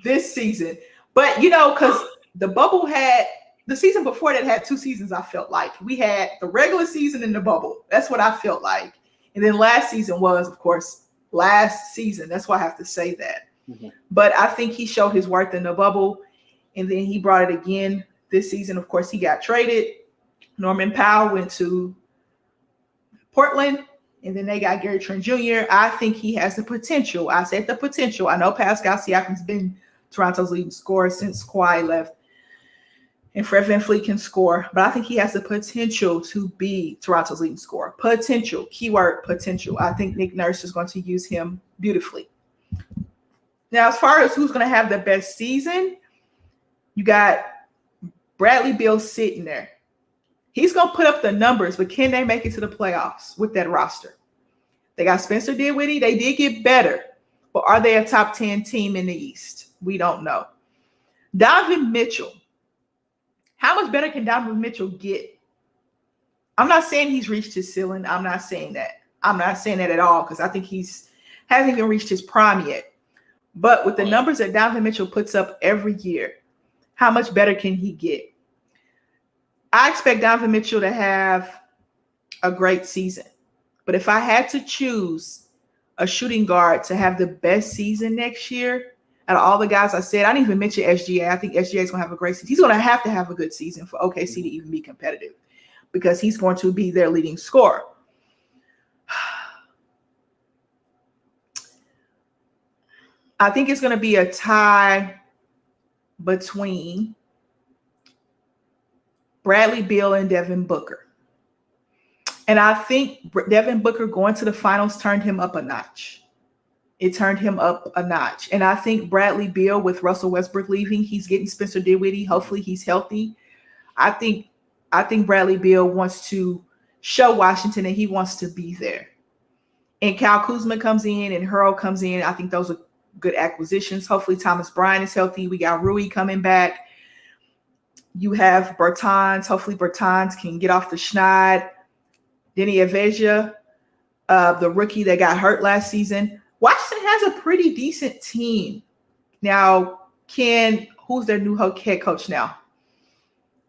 this season. But, because the bubble had, the season before that had 2 seasons, I felt like. We had the regular season and the bubble. That's what I felt like. And then last season was, of course, last season. That's why I have to say that. Mm-hmm. But I think he showed his worth in the bubble. And then he brought it again this season. Of course, he got traded. Norman Powell went to Portland. And then they got Gary Trent Jr. I think he has the potential. I said the potential. I know Pascal Siakam's been Toronto's leading scorer since Kawhi left. And Fred VanVleet can score. But I think he has the potential to be Toronto's leading scorer. Potential. Keyword potential. I think Nick Nurse is going to use him beautifully. Now, as far as who's going to have the best season, you got Bradley Beal sitting there. He's going to put up the numbers, but can they make it to the playoffs with that roster? They got Spencer Dinwiddie. They did get better, but are they a top 10 team in the East? We don't know. Donovan Mitchell. How much better can Donovan Mitchell get? I'm not saying he's reached his ceiling. I'm not saying that. I'm not saying that at all because I think hasn't even reached his prime yet. But with the numbers that Donovan Mitchell puts up every year, how much better can he get? I expect Donovan Mitchell to have a great season. But if I had to choose a shooting guard to have the best season next year, out of all the guys I said, I didn't even mention SGA. I think SGA is going to have a great season. He's going to have a good season for OKC to even be competitive because he's going to be their leading scorer. I think it's going to be a tie between Bradley Beal and Devin Booker. And I think Devin Booker going to the finals turned him up a notch. It turned him up a notch. And I think Bradley Beal, with Russell Westbrook leaving, he's getting Spencer Dinwiddie. Hopefully he's healthy. I think Bradley Beal wants to show Washington that he wants to be there. And Kyle Kuzma comes in and Hurl comes in. I think those are good acquisitions. Hopefully Thomas Bryant is healthy. We got Rui coming back. You have Bertans. Hopefully Bertans can get off the schneid. Denny Avdija, the rookie that got hurt last season. Washington has a pretty decent team. Now, who's their new head coach now?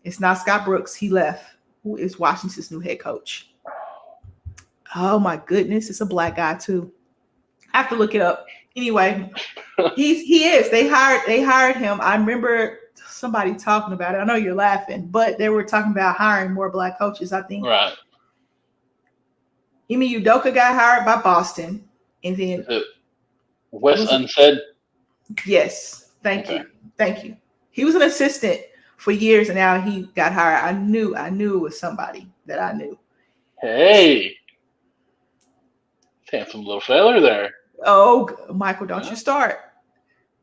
It's not Scott Brooks. He left. Who is Washington's new head coach? Oh my goodness, it's a black guy too. I have to look it up. Anyway, he is. They hired him. I remember somebody talking about it. I know you're laughing, but they were talking about hiring more black coaches, I think. Right. Ime Udoka got hired by Boston. And then Wes Unseld. Yes. Thank you. He was an assistant for years and now he got hired. I knew it was somebody that I knew. Hey. Handsome little fella there. Oh, Michael, don't you start.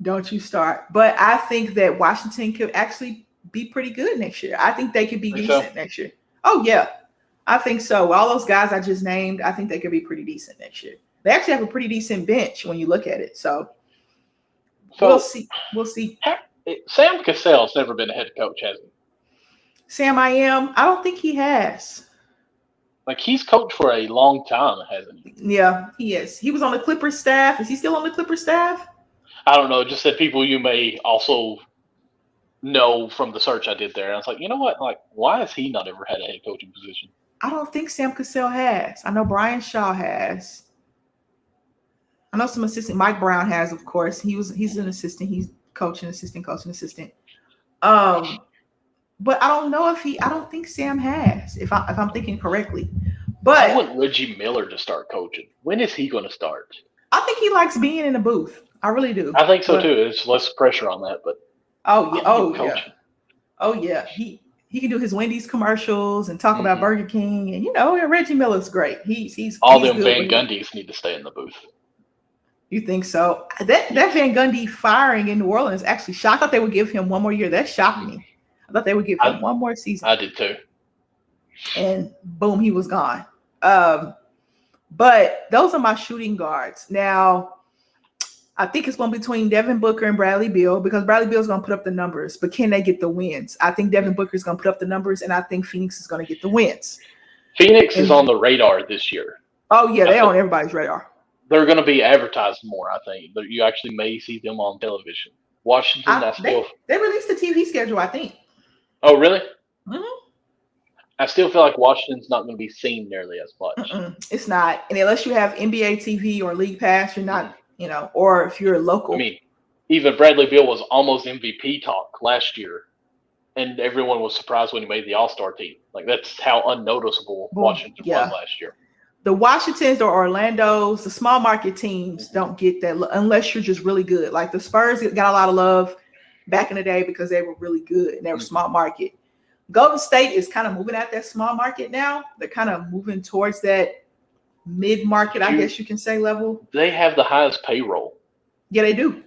Don't you start. But I think that Washington could actually be pretty good next year. I think they could be decent next year. Oh, yeah. I think so. All those guys I just named, I think they could be pretty decent next year. They actually have a pretty decent bench when you look at it. So we'll see. We'll see. Sam Cassell's never been a head coach, has he? Sam I don't think he has. Like, he's coached for a long time, hasn't he? Yeah, he is. He was on the Clippers staff. Is he still on the Clippers staff? I don't know. It just said people you may also know from the search I did there. And I was like, you know what? Like, why has he not ever had a head coaching position? I don't think Sam Cassell has. I know Brian Shaw has. I know some assistant. Mike Brown has, of course. He's an assistant. He's coaching assistant. But I don't know I don't think Sam has, if I'm thinking correctly. But I want Reggie Miller to start coaching. When is he going to start? I think he likes being in the booth. I really do. I think so too. There's less pressure on that, but oh yeah. He can do his Wendy's commercials and talk about Burger King, and Reggie Miller's great. He's all them Van Gundys need to stay in the booth. You think so? That Van Gundy firing in New Orleans actually shocked. I thought they would give him one more year. That shocked me. I thought they would give him one more season. I did too. And boom, he was gone. But those are my shooting guards. Now, I think it's going to be between Devin Booker and Bradley Beal because Bradley Beal is going to put up the numbers, but can they get the wins? I think Devin Booker is going to put up the numbers, and I think Phoenix is going to get the wins. Phoenix is on the radar this year. Oh, yeah, they're on everybody's radar. They're going to be advertised more, I think. You actually may see them on television. Washington, they released the TV schedule, I think. Oh, really? Mm-hmm. I still feel like Washington's not going to be seen nearly as much. It's not. And unless you have NBA TV or League Pass, you're not, or if you're a local. I mean, even Bradley Beal was almost MVP talk last year, and everyone was surprised when he made the All-Star team. Like, that's how unnoticeable Washington was last year. The Washingtons or Orlandos, the small market teams don't get that unless you're just really good. Like the Spurs got a lot of love back in the day because they were really good and they were small market. Golden State is kind of moving at that small market now. They're kind of moving towards that mid-market, I guess you can say, level. They have the highest payroll. Yeah, they do.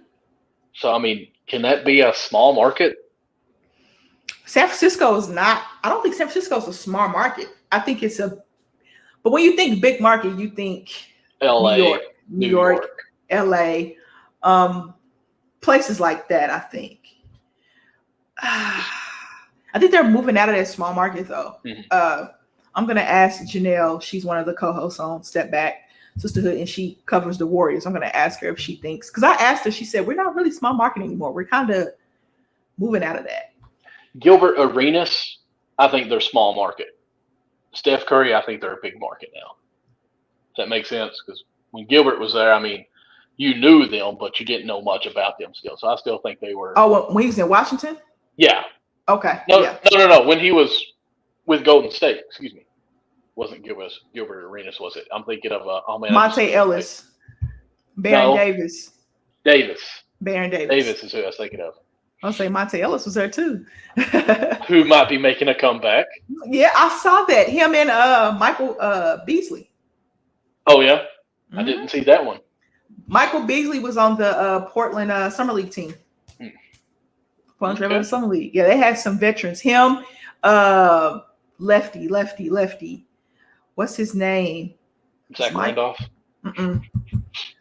So, I mean, can that be a small market? San Francisco is not. I don't think San Francisco is a small market. I think it's but when you think big market, you think LA, New York, LA, places like that, I think. I think they're moving out of that small market, though. I'm going to ask Janelle. She's one of the co-hosts on Step Back Sisterhood, and she covers the Warriors. I'm going to ask her if she thinks, because I asked her, she said, we're not really small market anymore. We're kind of moving out of that. Gilbert Arenas, I think they're small market. Steph Curry, I think they're a big market now. Does that make sense? Because when Gilbert was there, I mean, you knew them, but you didn't know much about them still. So I still think they were. Oh, when he was in Washington? Yeah. Okay. No. When he was with Golden State, excuse me. Wasn't Gilbert Arenas, was it? I'm thinking of Monte Ellis. Baron Davis. Baron Davis is who I was thinking of. I'll say Monte Ellis was there too. Who might be making a comeback. Yeah, I saw that. Him and Michael Beasley. Oh, yeah? I didn't see that one. Michael Beasley was on the Portland Summer League team. Portland Trailblazers Summer League. Yeah, they had some veterans. Him, lefty. What's his name? Zach Randolph?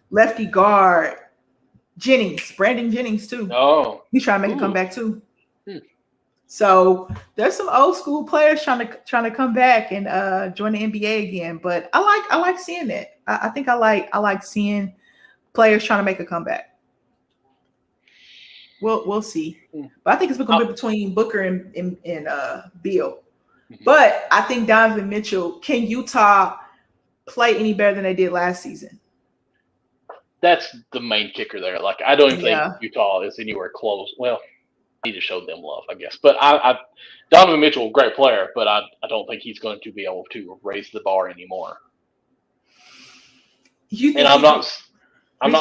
Lefty guard. Brandon Jennings too. Oh, He's trying to make a comeback too. So there's some old school players trying to come back and join the NBA again. But I like seeing that. I think I like seeing players trying to make a comeback. We'll see. But I think it's going to be between Booker and Beal. But I think Donovan Mitchell, can Utah play any better than they did last season? That's the main kicker there. Like, I don't even think Utah is anywhere close. Well, he just showed them love, I guess. But Donovan Mitchell, great player, but I don't think he's going to be able to raise the bar anymore. And I'm not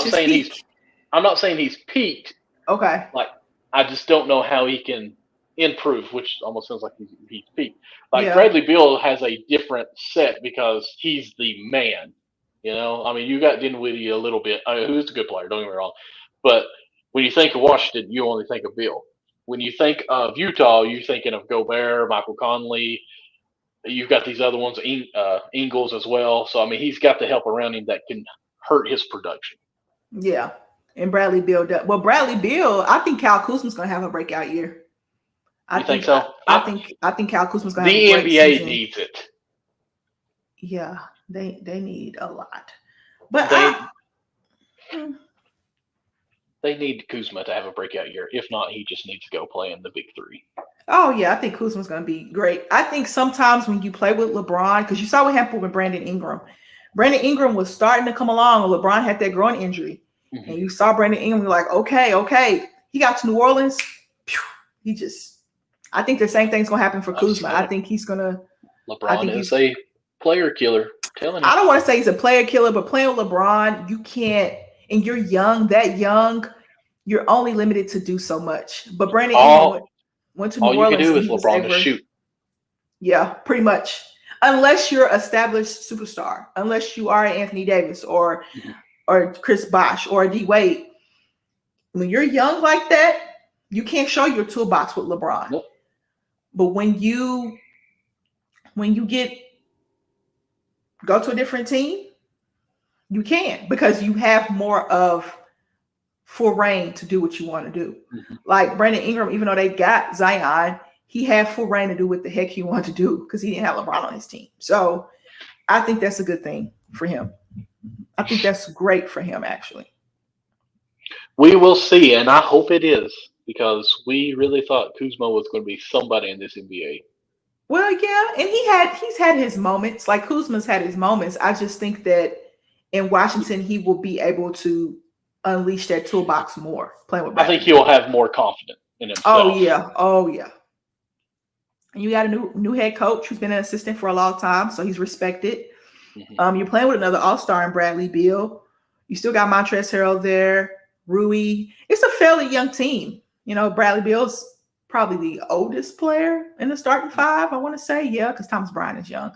saying he's peaked. Okay. Like, I just don't know how he can improve, which almost sounds like he's peaked. Like, Bradley Beal has a different set because he's the man. You know, I mean, you got Dinwiddie a little bit, who's a good player, don't get me wrong. But when you think of Washington, you only think of Beal. When you think of Utah, you're thinking of Gobert, Michael Conley. You've got these other ones, Ingles as well. So, I mean, he's got the help around him that can hurt his production. Yeah. And Bradley Beal does. Well, Bradley Beal, I think Kyle Kuzma's going to have a breakout year. I think so? I think Kyle Kuzma's going to have a breakout year. The NBA season. needs it. Yeah, they need a lot. But they need Kuzma to have a breakout year. If not, he just needs to go play in the Big Three. Oh, yeah, I think Kuzma's going to be great. I think sometimes when you play with LeBron, because you saw what happened with Brandon Ingram. Brandon Ingram was starting to come along, and LeBron had that groin injury. Mm-hmm. And you saw Brandon Ingram, you're like, okay. He got to New Orleans. I think the same thing's going to happen for Kuzma. I think he's going to. LeBron is a player killer. I don't want to say he's a player killer, but playing with LeBron, you can't, and you're young, you're only limited to do so much. But Brandon Ingram went to New Orleans. All you can do is LeBron to shoot. Yeah, pretty much. Unless you're an established superstar, unless you are Anthony Davis or Chris Bosh or D Wade. When you're young like that, you can't show your toolbox with LeBron. Nope. But when you go to a different team, you can, because you have more of full reign to do what you want to do. Mm-hmm. Like Brandon Ingram, even though they got Zion, he had full reign to do what the heck he wanted to do because he didn't have LeBron on his team. So I think that's a good thing for him. I think that's great for him, actually. We will see, and I hope it is, because we really thought Kuzma was going to be somebody in this NBA. Well, yeah, and he's had his moments. Like Kuzma's had his moments. I just think that in Washington, he will be able to unleash that toolbox more. Playing with. I think he'll have more confidence in himself. Oh yeah. And you got a new head coach who's been an assistant for a long time, so he's respected. Mm-hmm. You're playing with another all-star in Bradley Beal. You still got Montrezl Harrell there, Rui. It's a fairly young team. You know, Bradley Beal's probably the oldest player in the starting five, I want to say. Yeah, because Thomas Bryant is young.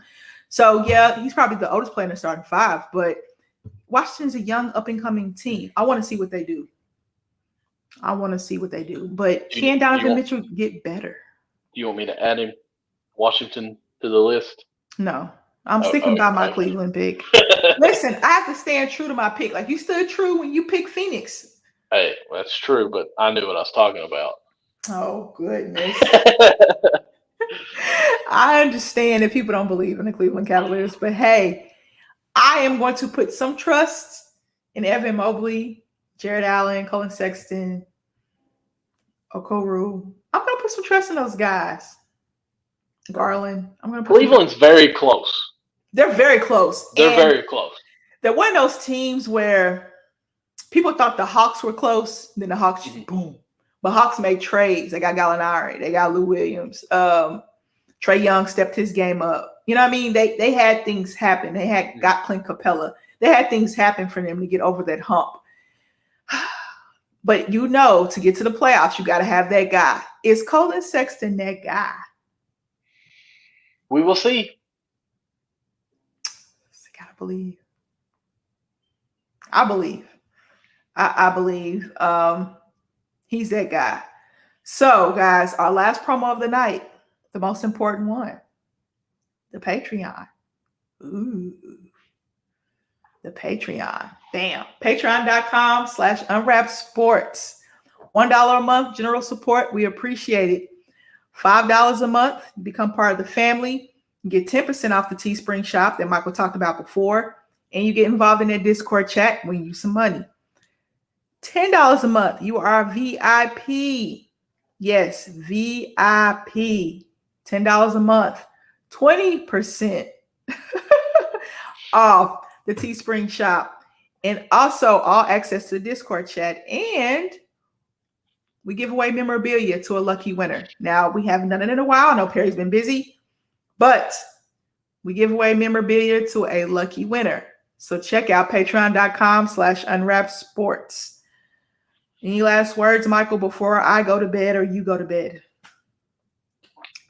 So, yeah, he's probably the oldest player in the starting five. But Washington's a young, up-and-coming team. I want to see what they do. But can Donovan Mitchell get better? Do you want me to add him, Washington, to the list? No. I'm sticking by my Cleveland pick. Listen, I have to stand true to my pick. Like, you stood true when you picked Phoenix. Hey, that's true, but I knew what I was talking about. Oh, goodness. I understand if people don't believe in the Cleveland Cavaliers, but hey, I am going to put some trust in Evan Mobley, Jared Allen, Colin Sexton, Okoro. I'm going to put some trust in those guys. Garland. Cleveland's very close. They're very close. They're very close. They're one of those teams where people thought the Hawks were close, then the Hawks just boom. But Hawks made trades. They got Gallinari. They got Lou Williams. Trae Young stepped his game up. You know what I mean? They had things happen. They had got Clint Capella. They had things happen for them to get over that hump. But to get to the playoffs, you got to have that guy. Is Colin Sexton that guy? We will see. I gotta believe. I believe. I believe he's that guy. So, guys, our last promo of the night, the most important one, the Patreon. Ooh. The Patreon. Bam. Patreon.com/unwrapsports. $1 a month, general support. We appreciate it. $5 a month, become part of the family. You get 10% off the Teespring shop that Michael talked about before. And you get involved in that Discord chat when you use some money. $10 a month, you are a VIP. Yes, VIP. $10 a month. 20% off the Teespring shop. And also all access to the Discord chat. And we give away memorabilia to a lucky winner. Now, we haven't done it in a while. I know Perry's been busy. But we give away memorabilia to a lucky winner. So check out patreon.com/unwrapsports. Any last words, Michael, before I go to bed or you go to bed?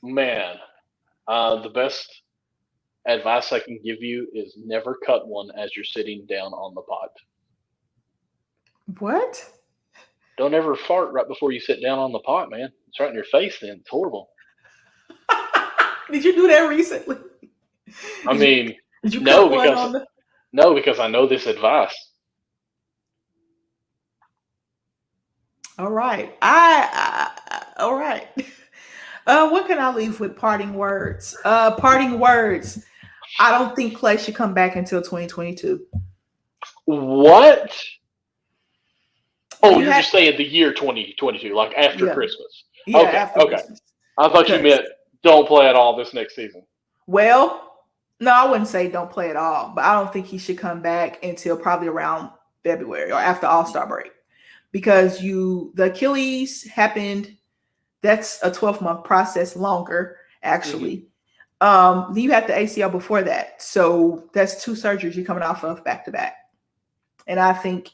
Man, the best advice I can give you is never cut one as you're sitting down on the pot. What? Don't ever fart right before you sit down on the pot, man. It's right in your face then. It's horrible. Did you do that recently? I mean, did you no, cut because I know this advice. All right. All right. What can I leave with parting words? Parting words. I don't think Clay should come back until 2022. What? Oh, you're just saying the year 2022, like after Christmas. Yeah, okay, after Christmas. I thought you meant don't play at all this next season. Well, no, I wouldn't say don't play at all, but I don't think he should come back until probably around February or after All-Star break. Because the Achilles happened, that's a 12-month process, longer, actually. Mm-hmm. You had the ACL before that. So that's 2 surgeries you're coming off of back-to-back. And I think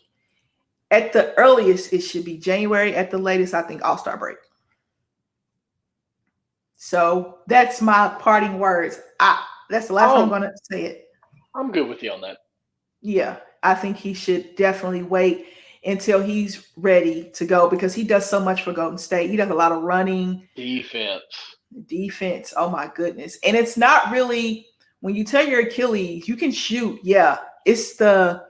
at the earliest, it should be January. At the latest, I think All-Star break. So that's my parting words. That's the last time I'm going to say it. I'm good with you on that. Yeah, I think he should definitely wait until he's ready to go because he does so much for Golden State. He does a lot of running. Defense. Oh, my goodness. And it's not really, when you tear your Achilles, you can shoot. Yeah, it's the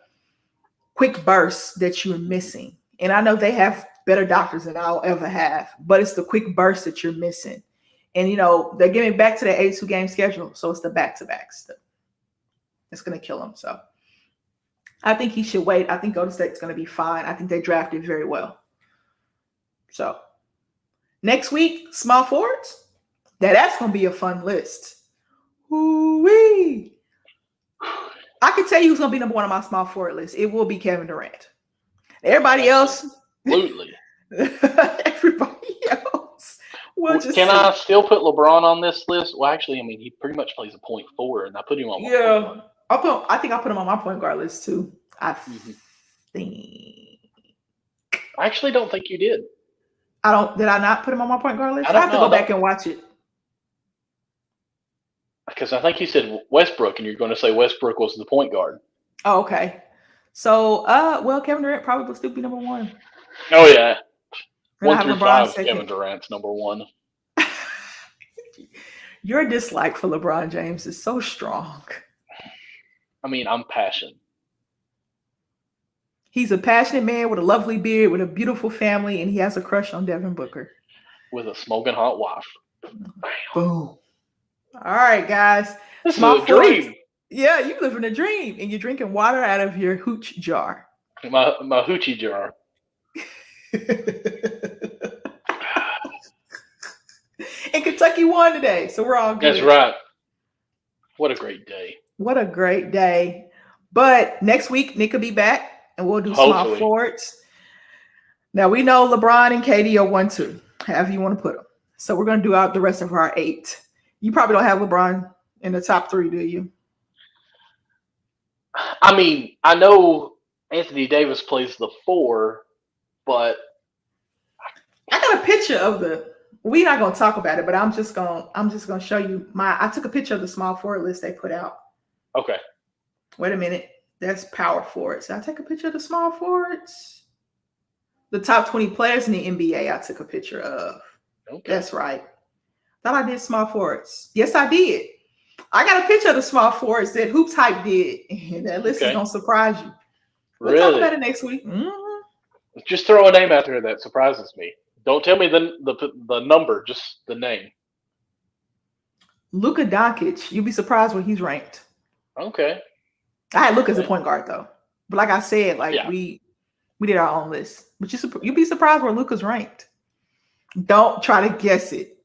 quick bursts that you're missing. And I know they have better doctors than I'll ever have, but it's the quick bursts that you're missing. And, they're getting back to the 82-game schedule. So it's the back-to-backs. It's going to kill him. So I think he should wait. I think Golden State's going to be fine. I think they drafted very well. So next week, small forwards. That's going to be a fun list. Ooh-wee. I can tell you who's going to be number 1 on my small forward list. It will be Kevin Durant. Everybody else. Absolutely. Everybody else. Can I still put LeBron on this list? Well, actually, I mean, he pretty much plays a point forward, and I put him on. Yeah, I think I'll put him on my point guard list too. I think. I actually don't think you did. Did I not put him on my point guard list? I have to go back and watch it. Because I think you said Westbrook, and you're going to say Westbrook was the point guard. Oh, okay. So, Kevin Durant probably will still be number 1. Oh yeah. 1 through LeBron 5, Kevin Durant's number 1. Your dislike for LeBron James is so strong. I mean, I'm passionate. He's a passionate man with a lovely beard, with a beautiful family, and he has a crush on Devin Booker. With a smoking hot wife. Boom. All right, guys. This is a dream. Yeah, you live in a dream, and you're drinking water out of your hooch jar. My hoochie jar. And Kentucky won today, so we're all good. That's right. What a great day. What a great day. But next week, Nick will be back, and we'll do small forwards. Now, we know LeBron and KD are 1-2, however you want to put them. So we're going to do out the rest of our 8. You probably don't have LeBron in the top 3, do you? I mean, I know Anthony Davis plays the 4, but I got a picture of we're not going to talk about it, but I'm just going to show you I took a picture of the small forward list they put out. Okay. Wait a minute. That's power forwards. Did I take a picture of the small forwards? The top 20 players in the NBA I took a picture of. Okay. That's right. Thought I did small forwards. Yes, I did. I got a picture of the small forwards that Hoops Hype did, and that list is gonna surprise you. We'll talk about it next week. Mm-hmm. Just throw a name out there that surprises me. Don't tell me the number, just the name. Luka Doncic. You'll be surprised where he's ranked. Okay. I had Luka as a point guard though, but like I said, we did our own list. But you'll be surprised where Luka's ranked. Don't try to guess it.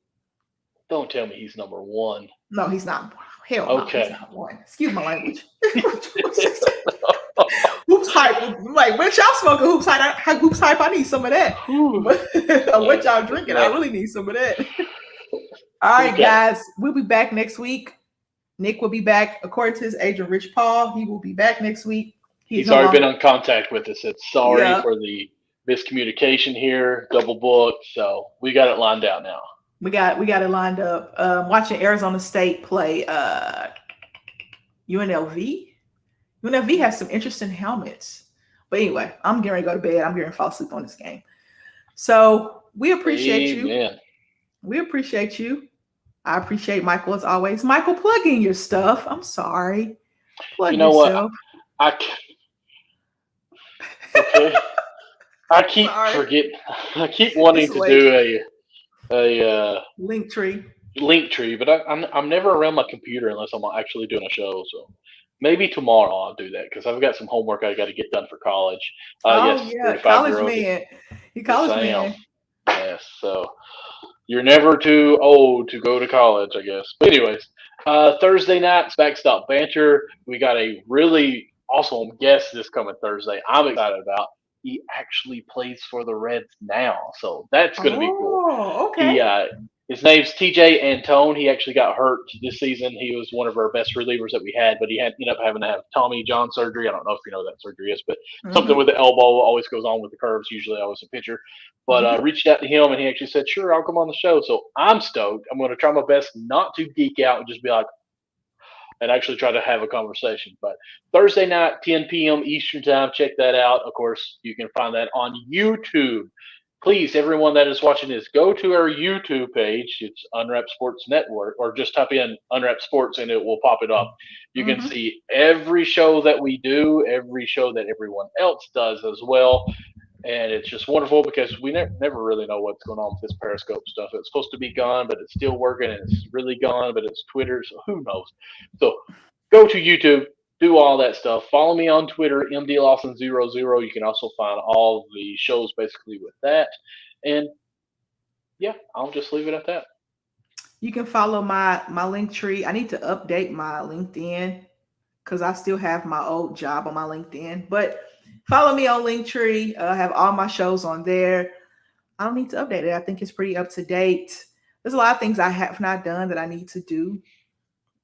Don't tell me he's number one. No, he's not. Hell no, okay. He's not one. Excuse my language. Hoops Hype. Like, what y'all smoking Hoops Hype? Hoops Hype, I need some of that. What y'all drinking? I really need some of that. All right, guys. We'll be back next week. Nick will be back. According to his agent, Rich Paul, he will be back next week. He's already been in contact with us. It's sorry for the miscommunication here, double booked. So we got it lined out now. We got it lined up. Watching Arizona State play UNLV. UNLV has some interesting helmets. But anyway, I'm getting ready to go to bed. I'm getting ready to fall asleep on this game. So we appreciate you. We appreciate you. I appreciate Michael as always. Michael, plug in your stuff. I'm sorry. Plug yourself. What? Okay. I keep forgetting. I keep wanting to do a link tree, but I'm never around my computer unless I'm actually doing a show. So maybe tomorrow I'll do that because I've got some homework I got to get done for college. College man. You college man. Yes. So you're never too old to go to college, I guess. But anyways, Thursday night's Backstop Banter. We got a really awesome guest this coming Thursday. I'm excited about. He actually plays for the Reds now, so that's going to be cool. Okay. His name's TJ Antone. He actually got hurt this season. He was one of our best relievers that we had, but he ended up having to have Tommy John surgery. I don't know if you know what that surgery is, but something with the elbow always goes on with the curves. Usually I was a pitcher. But I reached out to him, and he actually said, sure, I'll come on the show. So I'm stoked. I'm going to try my best not to geek out and just be like, and actually try to have a conversation. But Thursday night, 10 p.m. Eastern time, check that out. Of course, you can find that on YouTube. Please, everyone that is watching this, go to our YouTube page. It's Unwrapped Sports Network, or just type in Unwrapped Sports and it will pop it up. You can see every show that we do, every show that everyone else does as well. And it's just wonderful because we never really know what's going on with this Periscope stuff. It's supposed to be gone, but it's still working, and it's really gone, but it's Twitter, so who knows? So go to YouTube, do all that stuff. Follow me on Twitter, MDLawson00. You can also find all the shows basically with that. And yeah, I'll just leave it at that. You can follow my link tree. I need to update my LinkedIn because I still have my old job on my LinkedIn, but follow me on Linktree. I have all my shows on there. I don't need to update it. I think it's pretty up to date. There's a lot of things I have not done that I need to do.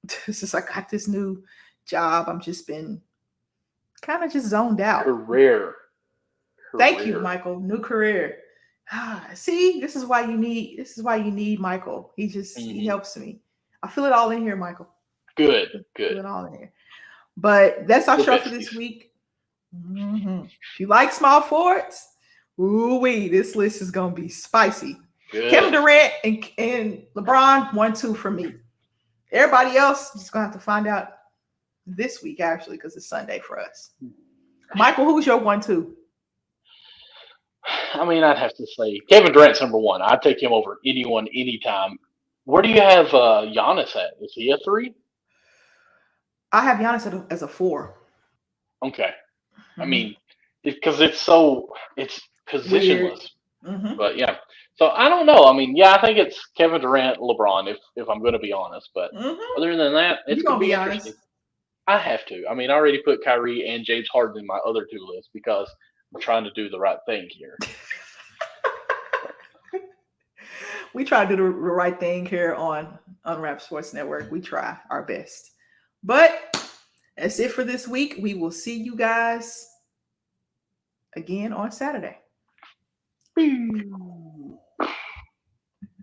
Since I got this new job, I'm just been kind of just zoned out. Career. Thank you, Michael. New career. See, this is why you need Michael. He helps me. I feel it all in here, Michael. Good. Feel it all in here. But that's our show for this week. If you like small forwards, this list is gonna be spicy. Good. Kevin Durant and LeBron 1-2 for me. Everybody else is gonna have to find out this week actually because it's Sunday for us. Michael, who's your 1-2? I mean, I'd have to say Kevin Durant's number one. I'd take him over anyone, anytime. Where do you have Giannis at? Is he a 3? I have Giannis as a 4. Okay. I mean, because it's positionless. But yeah. So I don't know. I mean, yeah, I think it's Kevin Durant, LeBron, if I'm going to be honest. But other than that, it's going to be interesting. Honest. I have to. I mean, I already put Kyrie and James Harden in my other 2 lists because I'm trying to do the right thing here. We try to do the right thing here on Unwrapped Sports Network. We try our best. But that's it for this week. We will see you guys again on Saturday.